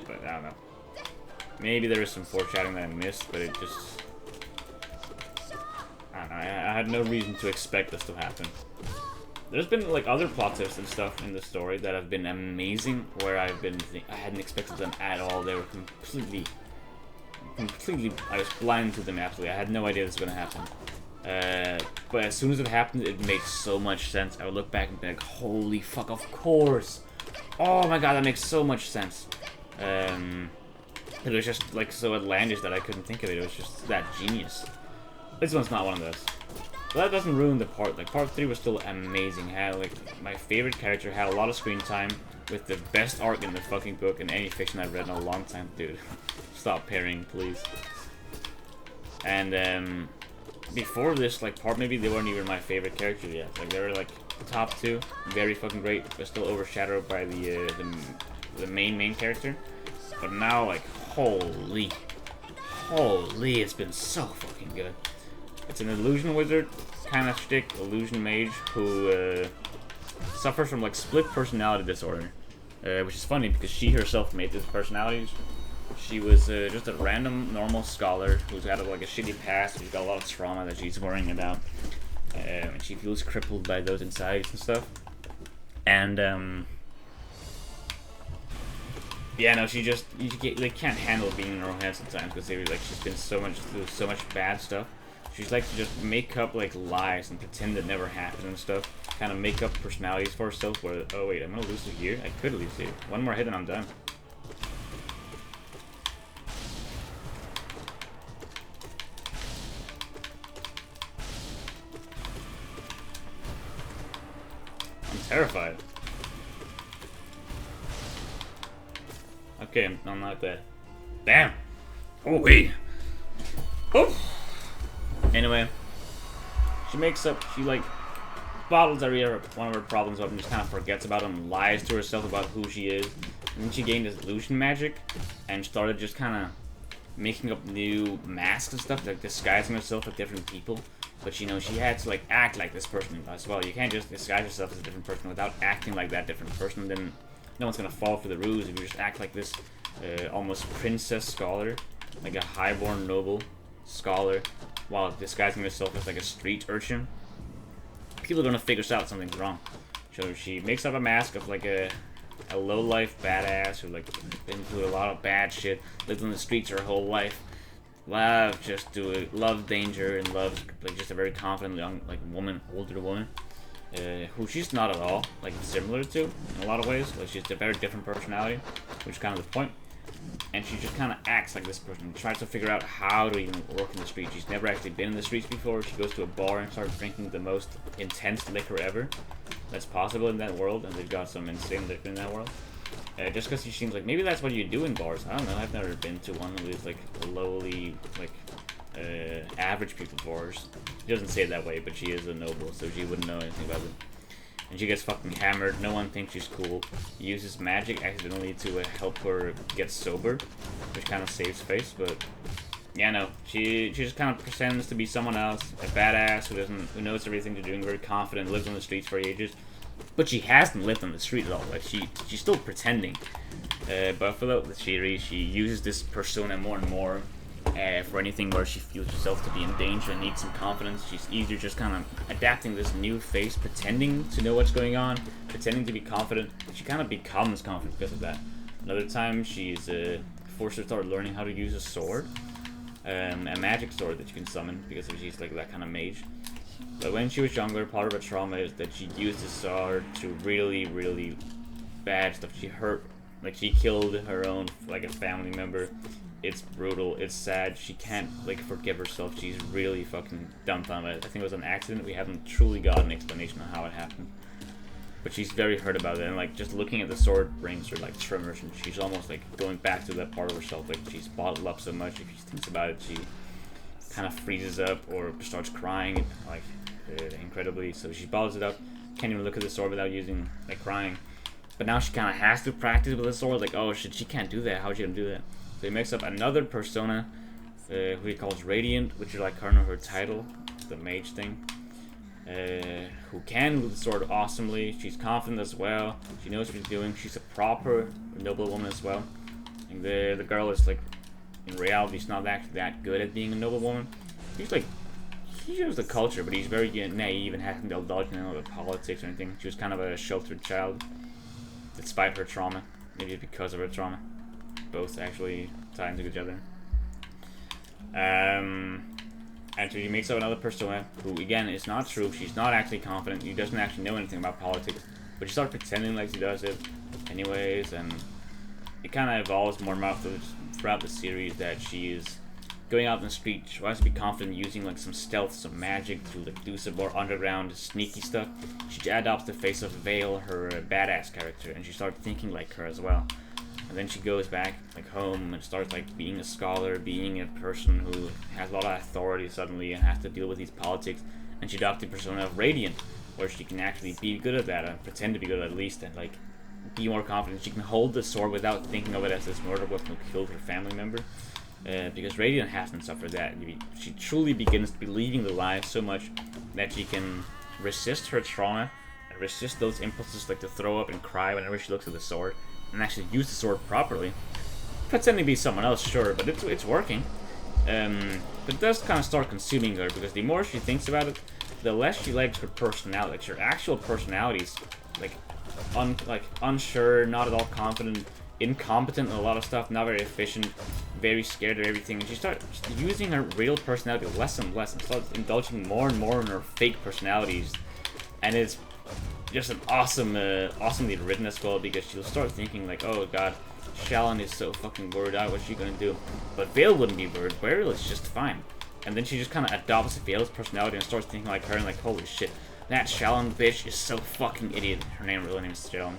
A: but I don't know. Maybe there is some foreshadowing that I missed, but it just... I don't know, I had no reason to expect this to happen. There's been, like, other plot twists and stuff in the story that have been amazing, where I hadn't expected them at all. They were completely, I was blind to them absolutely. I had no idea this was gonna happen. But as soon as it happened, it makes so much sense. I would look back and be like, holy fuck, of course! Oh my god, that makes so much sense. It was just, like, so outlandish that I couldn't think of it. It was just that genius. This one's not one of those. But that doesn't ruin the part. Like, part 3 was still amazing. Had, like, my favorite character had a lot of screen time with the best arc in the fucking book in any fiction I've read in a long time. Dude, stop pairing, please. And, before this, like, part, maybe they weren't even my favorite character yet. Like, they were, like, top 2, very fucking great, but still overshadowed by the main character. But now, like, holy, it's been so fucking good. It's an illusion wizard kind of shtick, illusion mage, who suffers from, like, split personality disorder, which is funny because she herself made these personalities. She was just a random normal scholar who's had, like, a shitty past. She's got a lot of trauma that she's worrying about, and she feels crippled by those anxieties and stuff. And yeah, no, she just they can't handle being in her own head sometimes because she's been through so much bad stuff. She's like to just make up, like, lies and pretend it never happened and stuff. Kind of make up personalities for herself where, oh wait, I'm gonna lose it here? I could lose it. One more hit and I'm done. I'm terrified. Okay, I'm not dead. Damn! Oh wait! Oh! Anyway, she, like, bottles one of her problems up and just kind of forgets about them and lies to herself about who she is. And then she gained this illusion magic and started just kind of making up new masks and stuff, like disguising herself as different people. But, you know, she had to, like, act like this person as well. You can't just disguise yourself as a different person without acting like that different person. Then no one's gonna fall for the ruse if you just act like this almost princess scholar, like a highborn noble scholar, while disguising herself as, like, a street urchin. People are gonna figure out something's wrong. So she makes up a mask of, like, a low-life badass who, like, been through a lot of bad shit, lived on the streets her whole life, loved danger, and loves, like, just a very confident young, like, older woman, who she's not at all, like, similar to in a lot of ways. Like, she's a very different personality, which is kind of the point. And she just kind of acts like this person, tries to figure out how to even work in the streets. She's never actually been in the streets before. She goes to a bar and starts drinking the most intense liquor ever that's possible in that world, and they've got some insane liquor in that world. Just because she seems like, maybe that's what you do in bars. I don't know, I've never been to one of these, like, lowly, like, average people bars. She doesn't say it that way, but she is a noble, so she wouldn't know anything about it. And she gets fucking hammered, no one thinks she's cool, uses magic accidentally to help her get sober, which kind of saves face, but yeah, no, she just kind of pretends to be someone else, a badass who knows everything she's doing, very confident, lives on the streets for ages, but she hasn't lived on the street at all. Like, she's still pretending, but for that, she uses this persona more and more, for anything where she feels herself to be in danger and needs some confidence. She's either just kind of adapting this new face, pretending to know what's going on, pretending to be confident, but she kind of becomes confident because of that. Another time, she's forced to start learning how to use a sword, a magic sword that you can summon, because she's like that kind of mage. But when she was younger, part of her trauma is that she used the sword to really, really bad stuff. She killed her own, like, a family member. It's brutal, it's sad, she can't, like, forgive herself. She's really fucking dumbfounded. I think it was an accident. We haven't truly got an explanation on how it happened. But she's very hurt about it, and, like, just looking at the sword brings her, like, tremors, and she's almost, like, going back to that part of herself. Like, she's bottled up so much, if she thinks about it, she kind of freezes up or starts crying, like, incredibly. So she bottles it up, can't even look at the sword without crying. But now she kind of has to practice with the sword, like, oh shit, she can't do that, how's she gonna do that? So he makes up another persona, who he calls Radiant, which is like her title, the mage thing, who can wield the sword awesomely. She's confident as well, she knows what she's doing, she's a proper noble woman as well. And the girl is, like, in reality, she's not actually that good at being a noble woman. He knows the culture, but he's very naive and hasn't indulged in any politics or anything. She was kind of a sheltered child, despite her trauma, maybe because of her trauma. Both actually tie into each other. And so he makes up another persona who, again, is not true. She's not actually confident. She doesn't actually know anything about politics, but she starts pretending like she does it anyways, and it kind of evolves more and more throughout the series that she is going out in the street. She tries to be confident using, like, some stealth, some magic to, like, do some more underground sneaky stuff. She adopts the face of Vale, her badass character, and she starts thinking like her as well. And then she goes back, like, home and starts, like, being a scholar, being a person who has a lot of authority suddenly and has to deal with these politics. And she adopts the persona of Radiant, where she can actually be good at that, and pretend to be good at least, and, like, be more confident. She can hold the sword without thinking of it as this murder weapon who killed her family member. Because Radiant hasn't suffered that. She truly begins believing the lie so much that she can resist her trauma, and resist those impulses, like to throw up and cry whenever she looks at the sword, and actually use the sword properly. Pretending to be someone else, sure, but it's working. But it does kind of start consuming her, because the more she thinks about it, the less she likes her personality. Like, her actual personality is, like, unsure, not at all confident, incompetent in a lot of stuff, not very efficient, very scared of everything, and she starts using her real personality less and less, and starts indulging more and more in her fake personalities, and it's just an awesomely written as well, because she'll start thinking like, oh god, Shallan is so fucking worried out, what's she gonna do? But Vale wouldn't be worried, Vale is just fine. And then she just kind of adopts Vale's personality and starts thinking like her, and like, holy shit, that Shallan bitch is so fucking idiot. Her real name is Shallan.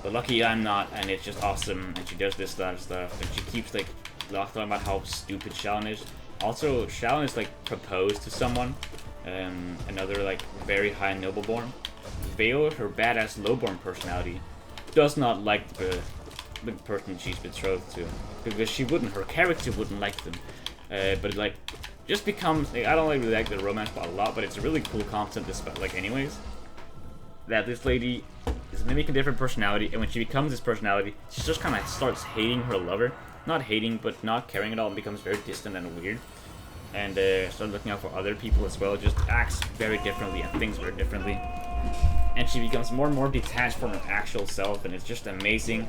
A: But lucky I'm not, and it's just awesome, and she does this stuff, and she keeps, like, talking about how stupid Shallan is. Also, Shallan is, like, proposed to someone, another, like, very high nobleborn. Vale, her badass lowborn personality, does not like the person she's betrothed to, because her character wouldn't like them. But, like, just becomes, like, I don't really like the romance plot a lot, but it's a really cool concept, like, anyways, that this lady is mimicking a different personality, and when she becomes this personality, she just kind of starts hating her lover. Not hating, but not caring at all, and becomes very distant and weird. And starts looking out for other people as well, just acts very differently and thinks very differently. And she becomes more and more detached from her actual self, and it's just amazing.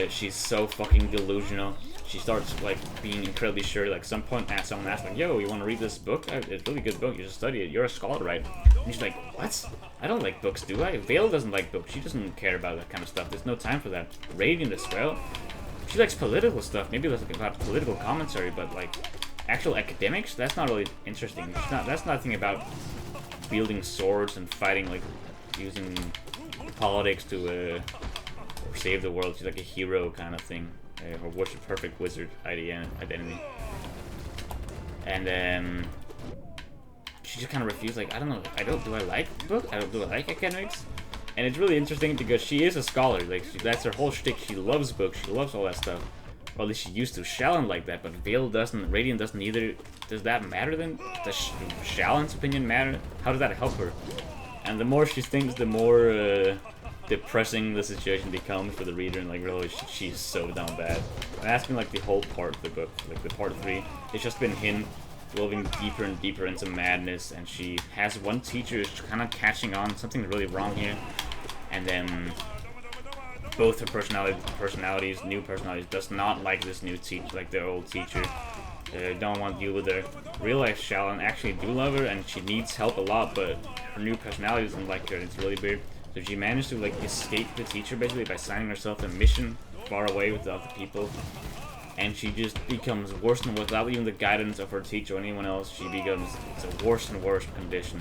A: She's so fucking delusional. She starts, like, being incredibly sure. Like, some point, someone asks, like, yo, you want to read this book? It's a really good book, you should study it, you're a scholar, right? And she's like, what? I don't like books, do I? Vale doesn't like books, she doesn't care about that kind of stuff, there's no time for that. Radiant as well. She likes political stuff, maybe let's look about political commentary, but, like, actual academics, that's not really interesting. That's nothing about wielding swords and fighting, like, using politics to save the world. She's like a hero kind of thing. Or what's the perfect wizard identity. And she just kind of refused, like, I don't know, do I like books? Do I like academics? And it's really interesting because she is a scholar, like, that's her whole shtick. She loves books, she loves all that stuff. Or at least she used to. Shallan like that, but Vale doesn't, Radiant doesn't either. Does that matter then? Does Shallan's opinion matter? How does that help her? And the more she thinks, the more depressing the situation becomes for the reader, and like really she's so down bad. And that's been like the whole part of the book, like the part 3. It's just been him delving deeper and deeper into madness, and she has one teacher who's kind of catching on something really wrong here, and then both her personalities, new personalities, does not like this new teacher, like the old teacher. Don't want to deal with her. Real life Shallon actually do love her, and she needs help a lot, but her new personality doesn't like her, and it's really weird. So she managed to like escape the teacher basically by signing herself a mission far away with the other people, and she just becomes worse and worse without even the guidance of her teacher or anyone else. She becomes a worse and worse condition.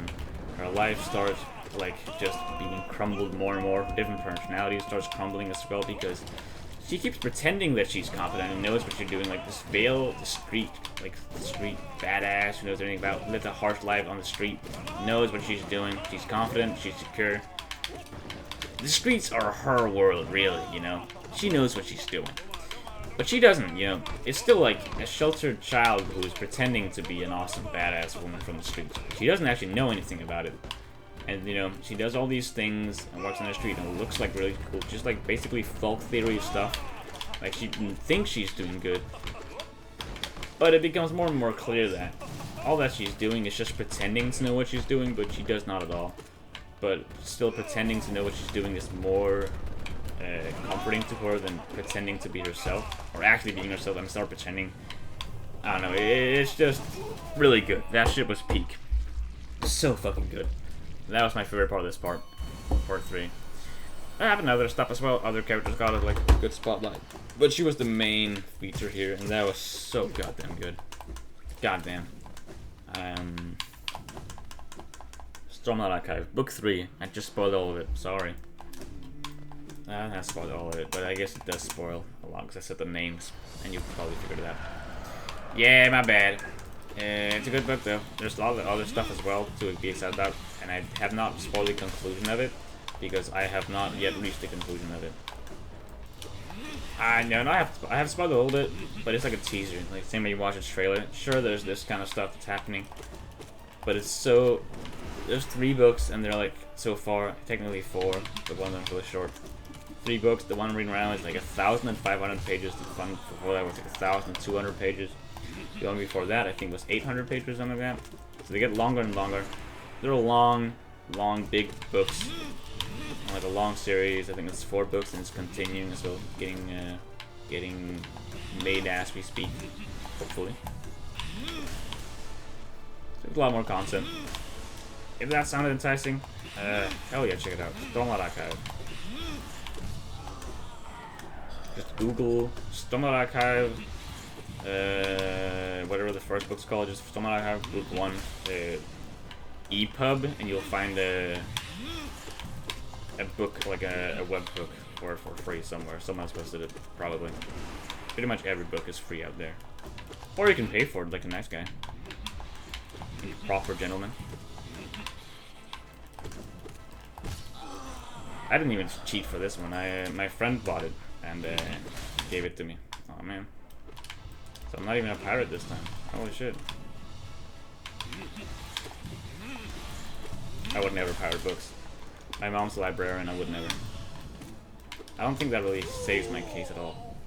A: Her life starts like just being crumbled more and more. Different personalities starts crumbling as well because she keeps pretending that she's confident and knows what she's doing. Like this veiled, discreet badass who knows anything about live a harsh life on the street, knows what she's doing. She's confident, she's secure. The streets are her world, really, you know. She knows what she's doing. But she doesn't, you know. It's still like a sheltered child who is pretending to be an awesome badass woman from the streets. She doesn't actually know anything about it. And, you know, she does all these things and walks on the street and it looks like really cool. Just like basically folk theory stuff. Like she thinks she's doing good. But it becomes more and more clear that all that she's doing is just pretending to know what she's doing, but she does not at all. But still pretending to know what she's doing is more comforting to her than pretending to be herself. Or actually being herself and start pretending. I don't know, it's just really good. That shit was peak. So fucking good. That was my favorite part of this part 3. I have another stuff as well. Other characters got a like good spotlight, but she was the main feature here, and that was so goddamn good. Goddamn. Stormlight Archive, book 3. I just spoiled all of it. Sorry. I spoiled all of it, but I guess it does spoil a lot because I said the names, and you probably figured it out. Yeah, my bad. It's a good book though. There's a lot of other stuff as well to be excited about, and I have not spoiled the conclusion of it because I have not yet reached the conclusion of it. I know, I have spoiled a little bit, but it's like a teaser. Like same way you watch a trailer. Sure, there's this kind of stuff that's happening, but it's so. There's 3 books, and they're like so far technically 4, but one of them's really short. 3 books. The one I'm reading around is like 1,500 pages. The one before that was like 1,200 pages. The one before that, I think, was 800 pages or something like that. So they get longer and longer. They're long, big books. Like a long series. I think it's 4 books, and it's continuing as well, getting made as we speak. Hopefully. So there's a lot more content. If that sounded enticing, hell yeah, check it out. Stormlight Archive. Just Google Stormlight Archive. Whatever the first book's called, just Stormlight Archive, book 1, EPUB, and you'll find a book, like a web book for free somewhere. Someone's posted it, probably. Pretty much every book is free out there. Or you can pay for it like a nice guy. Like a proper gentleman. I didn't even cheat for this one. My friend bought it and gave it to me. Oh man. So I'm not even a pirate this time. Holy shit. I would never pirate books. My mom's a librarian, I would never. I don't think that really saves my case at all.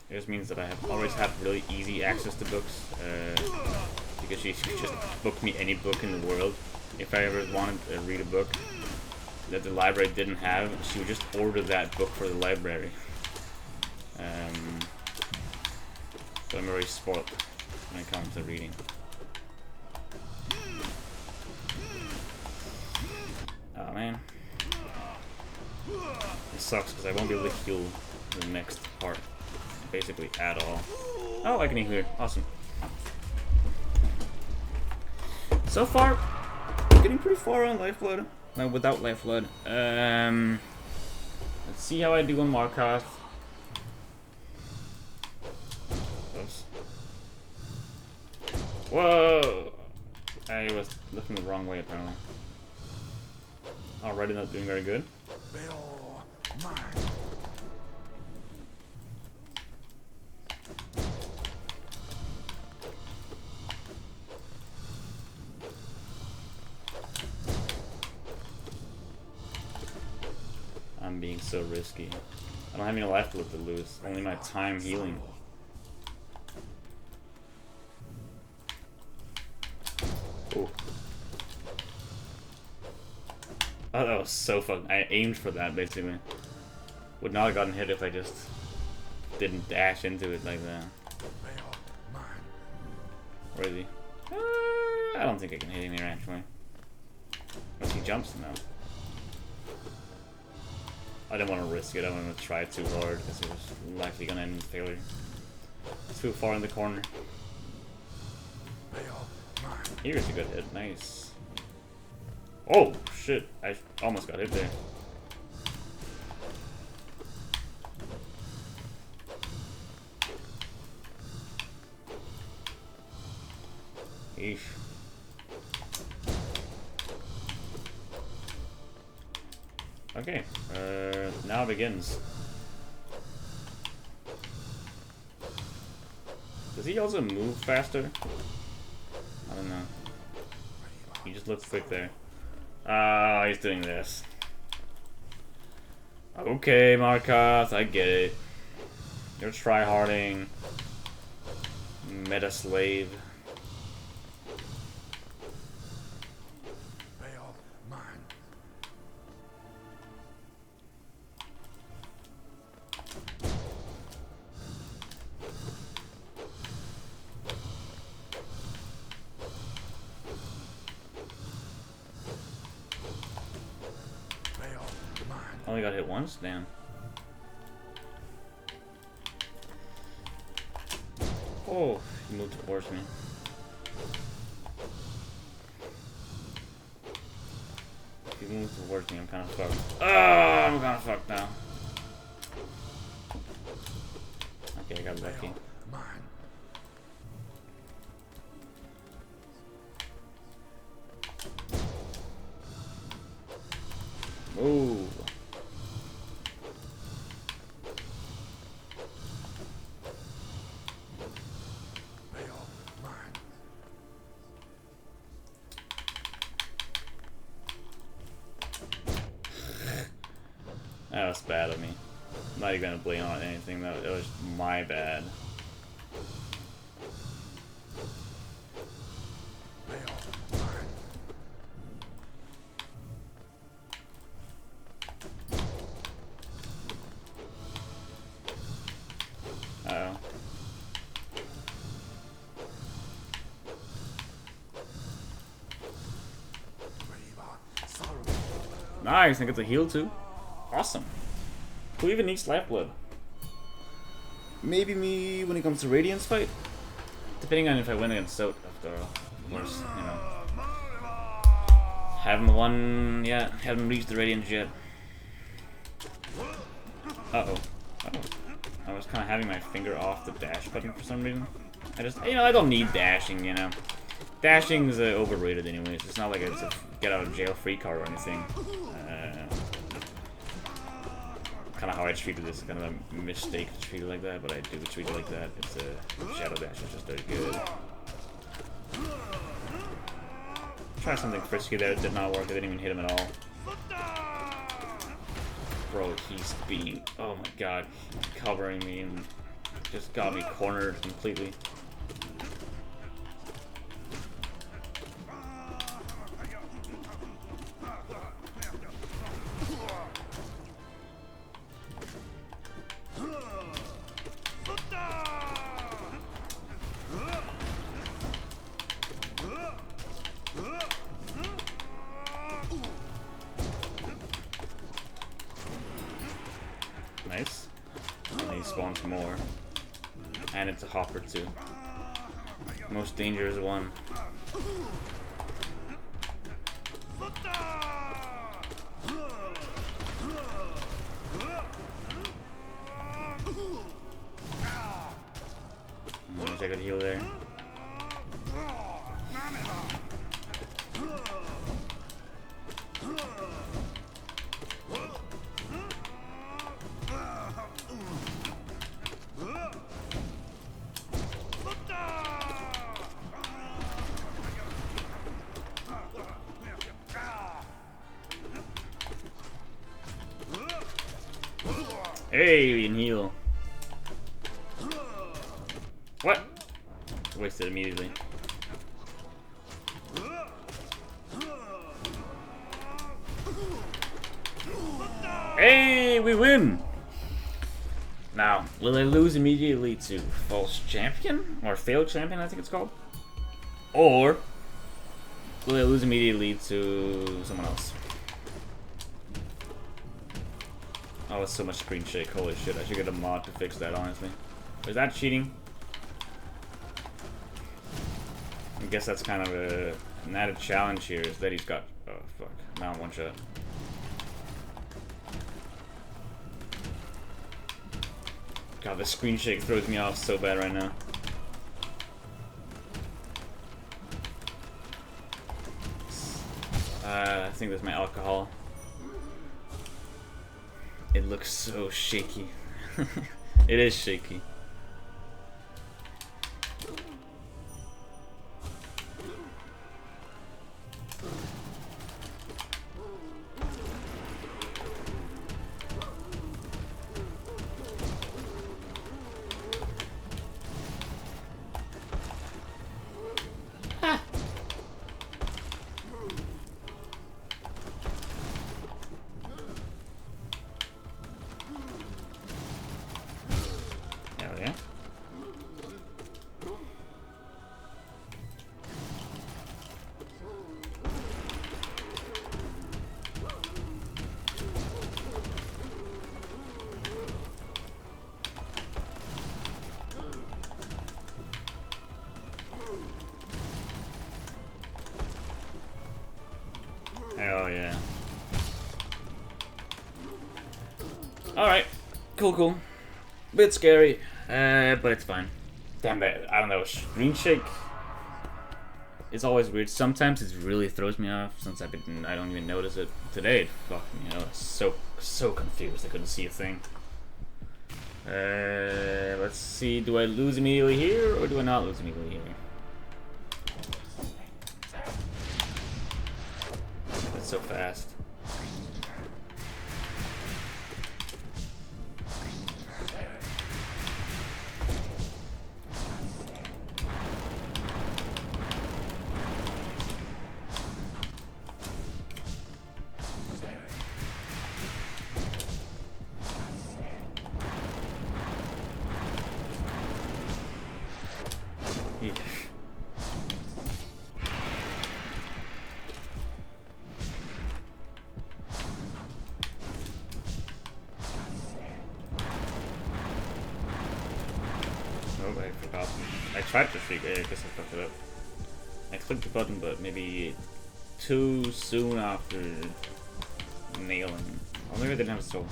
A: It just means that I have always had really easy access to books. Because she could just book me any book in the world. If I ever wanted to read a book that the library didn't have, she would just order that book for the library. So I'm very spoiled when it comes to reading. Oh man. It sucks because I won't be able to heal the next part basically at all. Oh, I can heal here. Awesome. So far, I'm getting pretty far on Lifeblood. No, without Lifeblood. Let's see how I do on Markarth. Oops. Whoa! I was looking the wrong way apparently. Already not doing very good. being so risky. I don't have any lifeblood to lose. Only my time healing. Oh. Oh, that was so fun. I aimed for that, basically. Would not have gotten hit if I just didn't dash into it like that. Where is he? I don't think I can hit him here, actually. Unless he jumps? No. I didn't want to risk it. I didn't want to try too hard because it was likely going to end in failure. It's too far in the corner. Here's a good hit. Nice. Oh, shit. I almost got hit there. Eesh. Okay, now it begins. Does he also move faster? I don't know. He just looks quick there. Ah, he's doing this. Okay, Marcos, I get it. You're tryharding. Meta slave. Only got hit once? Damn. Oh, he moved towards me. If he moves towards me, I'm kind of fucked. Ah, I'm kind of fucked now. Okay, I got lucky. Move. That was bad of me. I'm not even gonna blame on anything. That was my bad. Uh-oh. Nice, I get to heal too. Awesome. Who even needs Lifeblood? Maybe me when it comes to Radiance fight? Depending on if I win against Soat, after all. Of course, you know. Haven't won yet. Haven't reached the Radiance yet. Uh-oh. Uh-oh. I was kind of having my finger off the dash button for some reason. I don't need dashing, you know. Dashing is overrated anyways. It's not like it's a get out of jail free card or anything. Kind of how I treated this, kind of a mistake to treat it like that, but I do treat it like that. It's a Shadow Dash is just very good. Try something frisky there, it did not work, I didn't even hit him at all. Bro, he's being, oh my god, covering me and just got me cornered completely. Nice. And he spawns more. And it's a hopper too. Most dangerous one. Wish I could heal there. Hey, we can heal. What? Wasted immediately. Hey, we win! Now, will I lose immediately to false champion? Or failed champion, I think it's called? Or will I lose immediately to someone else? Oh, it's so much screen shake. Holy shit, I should get a mod to fix that, honestly. Is that cheating? I guess that's kind of an added challenge here, is that he's got... Oh, fuck. Now I'm one shot. God, this screen shake throws me off so bad right now. I think that's my alcohol. It looks so shaky. It is shaky. Hell yeah. Alright. Cool. Bit scary, but it's fine. Damn that, I don't know, screen shake is always weird. Sometimes it really throws me off, since I don't even notice it. Today, it fucking, you know, so confused, I couldn't see a thing. Let's see, do I lose immediately here, or do I not lose immediately here? That's so fast. Yeah. Oh, I forgot. I tried to figure. I guess I fucked it up. I clicked the button, but maybe too soon after nailing. Or maybe I didn't have a soul.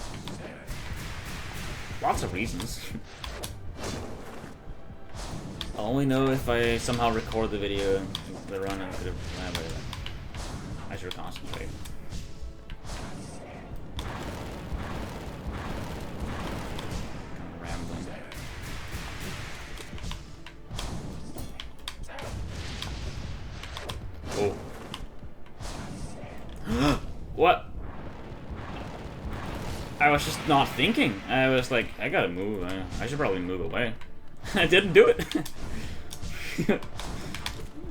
A: Lots of reasons. I'll only know if I somehow record the video and the run and could have. I should concentrate. Kind of rambling. Oh. What? I was just not thinking. I was like, I gotta move. I should probably move away. I didn't do it.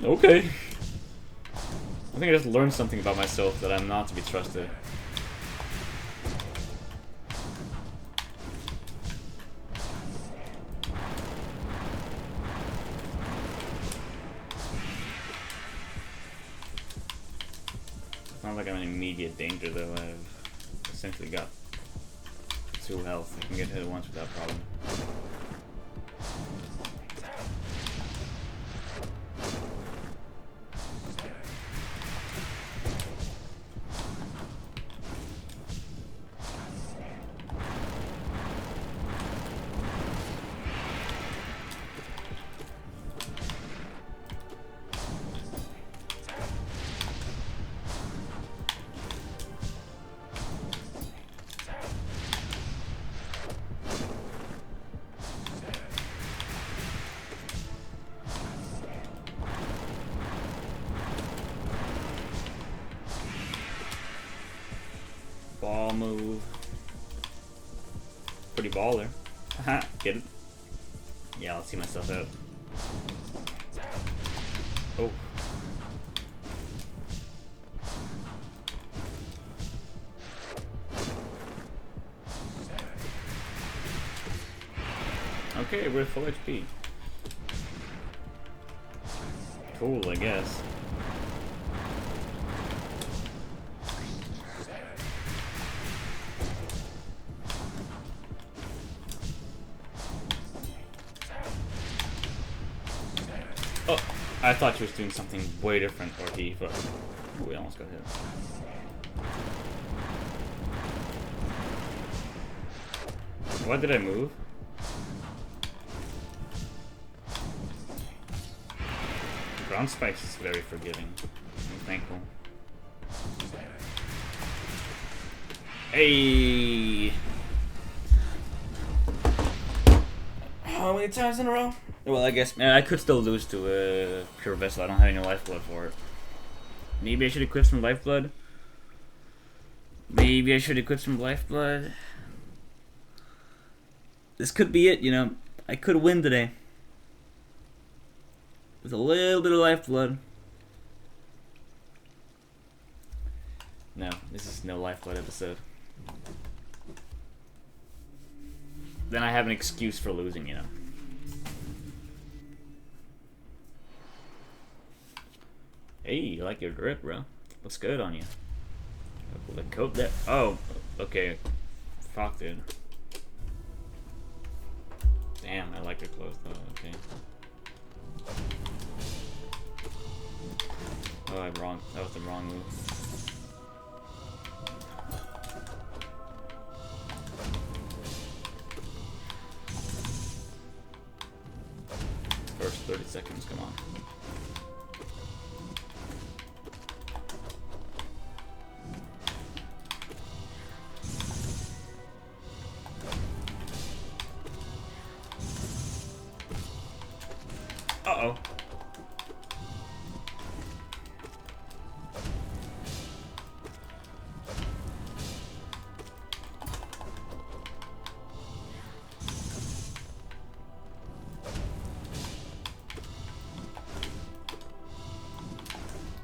A: Okay. I think I just learned something about myself that I'm not to be trusted. It's not like I'm in immediate danger though. I've essentially got 2 health. I can get hit at once without problem. Ball move. pretty baller. Haha, get it? Yeah, I'll see myself out. Oh. Okay, we're full HP. Cool, I guess. Oh, I thought she was doing something way different, or he, but we almost got hit. Why did I move? Ground spikes is very forgiving. I'm thankful. Hey! How many times in a row? Well, I guess I could still lose to Pure Vessel. I don't have any Lifeblood for it. Maybe I should equip some Lifeblood. Maybe I should equip some Lifeblood. This could be it, you know. I could win today. With a little bit of Lifeblood. No, this is no Lifeblood episode. Then I have an excuse for losing, you know. Hey, you like your drip, bro? Looks good on you. The coat there. Oh, okay. Fuck, dude. Damn, I like your clothes though. Okay. Oh, I'm wrong. That was the wrong move. First 30 seconds, come on. Uh-oh.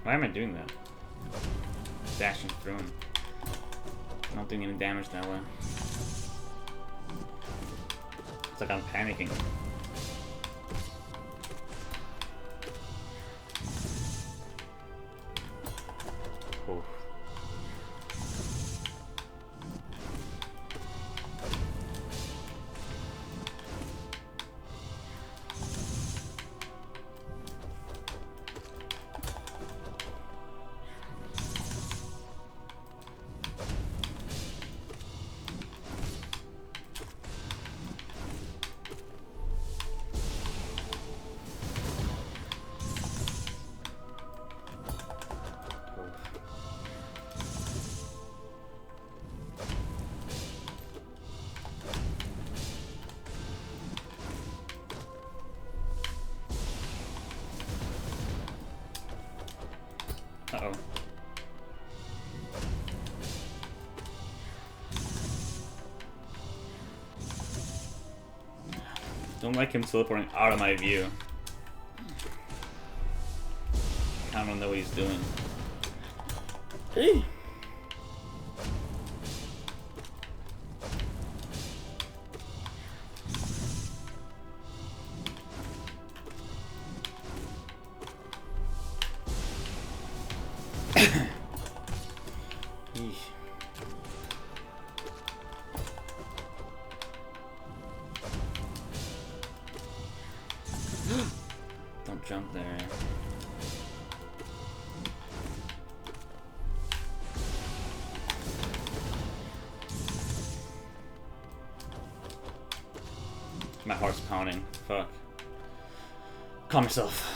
A: Why am I doing that? Dashing through him. Not doing any damage that way. It's like I'm panicking. Oof. Uh-oh. Don't like him teleporting out of my view. I don't know what he's doing. Hey. Don't jump there. My heart's pounding. Fuck. Calm yourself.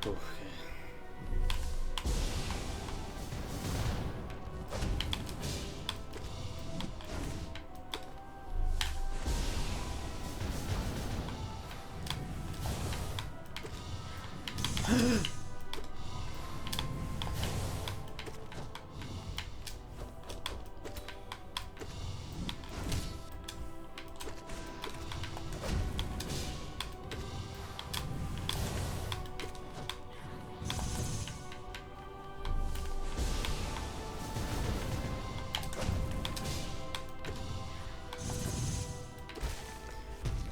A: Okay.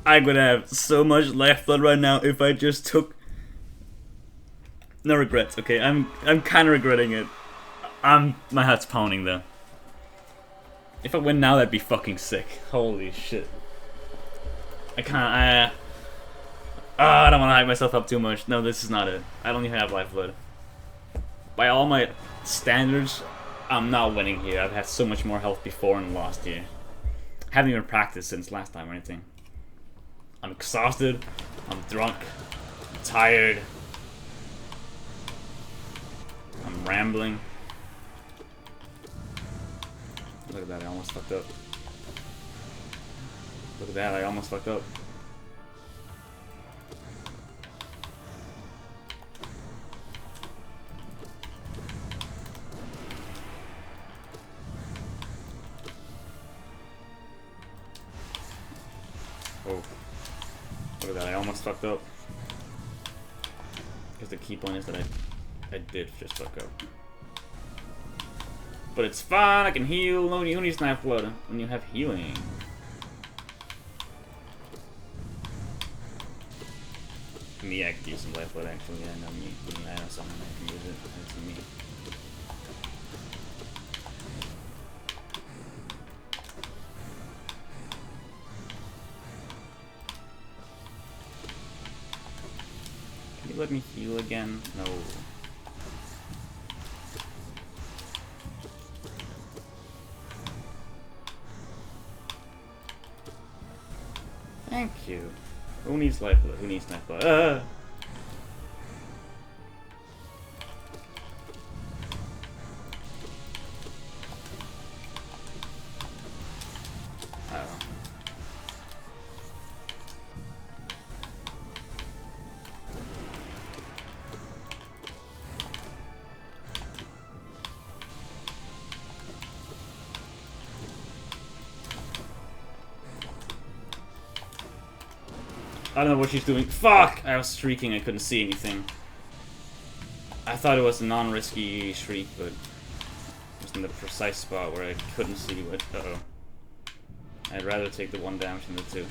A: I would have so much lifeblood right now if I just took. No regrets. Okay, I'm kind of regretting it. My heart's pounding though. If I win now, that'd be fucking sick. Holy shit. I can't. I don't want to hype myself up too much. No, this is not it. I don't even have lifeblood. By all my standards, I'm not winning here. I've had so much more health before and lost here. Haven't even practiced since last time or anything. I'm exhausted, I'm drunk, I'm tired, I'm rambling. Look at that, I almost fucked up. Look at that, I almost fucked up. Oh. Look at that, I almost fucked up. Because the key point is that I did just fuck up. But it's fine, I can heal. No, you need lifeblood when you have healing. Me, I could use some lifeblood actually. Yeah, no, me. I know someone I can use it. That's me. Let me heal again? No. Thank you. Who needs lifeblood? Who needs lifeblood? I don't know. I don't know what she's doing. Fuck! I was shrieking, I couldn't see anything. I thought it was a non-risky shriek, but it was in the precise spot where I couldn't see what. Uh-oh. I'd rather take the 1 damage than the 2.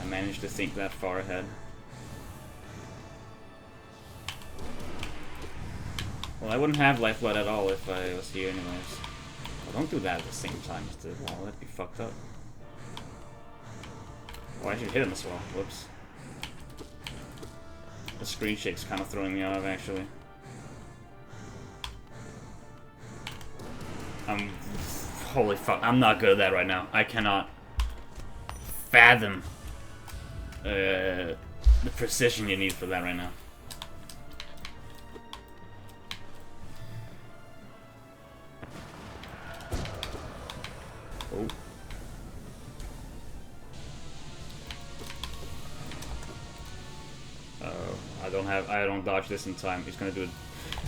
A: I managed to think that far ahead. Well, I wouldn't have lifeblood at all if I was here anyways. Well, don't do that at the same time as the wall, that'd be fucked up. Oh, I should hit him as well. Whoops. The screen shake's kind of throwing me off, actually. Holy fuck, I'm not good at that right now. I cannot fathom the precision you need for that right now. Oh. I don't dodge this in time. He's gonna do it.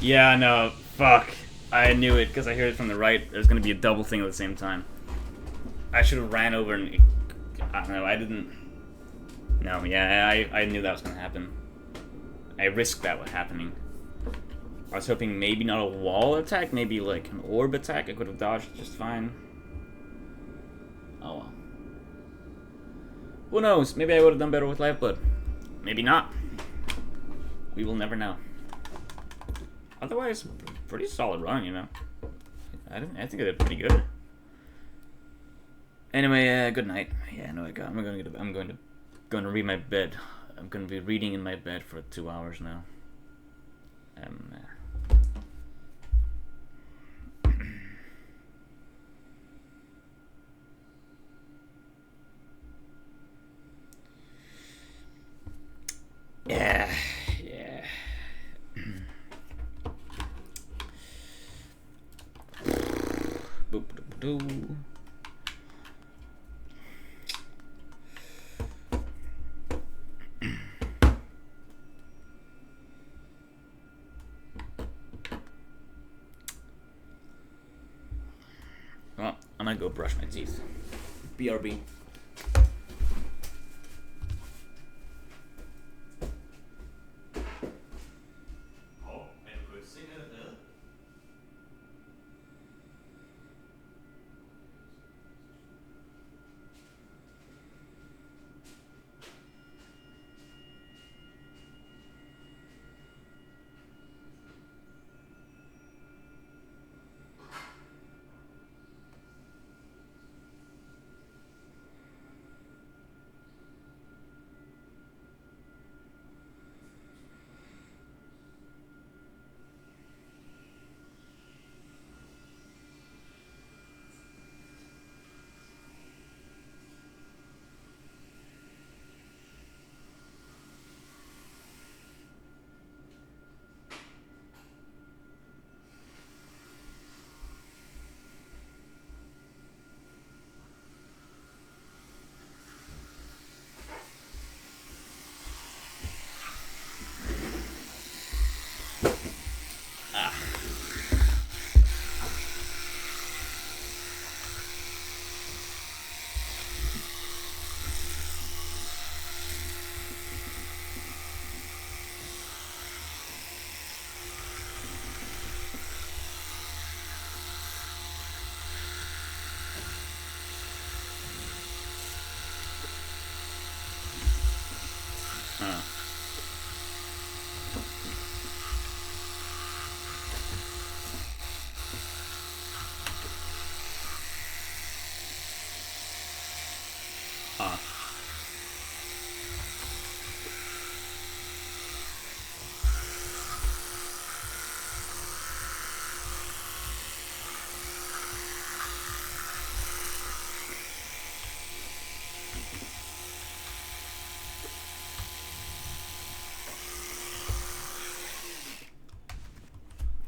A: Yeah, no, fuck. I knew it because I heard it from the right. There's gonna be a double thing at the same time. I should have ran over and I don't know. I didn't. No, yeah, I knew that was gonna happen. I risked that happening. I was hoping maybe not a wall attack, maybe like an orb attack. I could have dodged just fine. Oh well. Who knows? Maybe I would have done better with lifeblood. Maybe not. We will never know. Otherwise, pretty solid run, you know. I think I did pretty good. Anyway, good night. Yeah, no, I'm going to read my bed. I'm going to be reading in my bed for 2 hours now. Yeah. do. Well, I might go brush my teeth. BRB.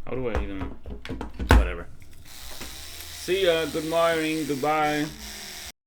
A: How do I even... Whatever. See ya, good morning, goodbye.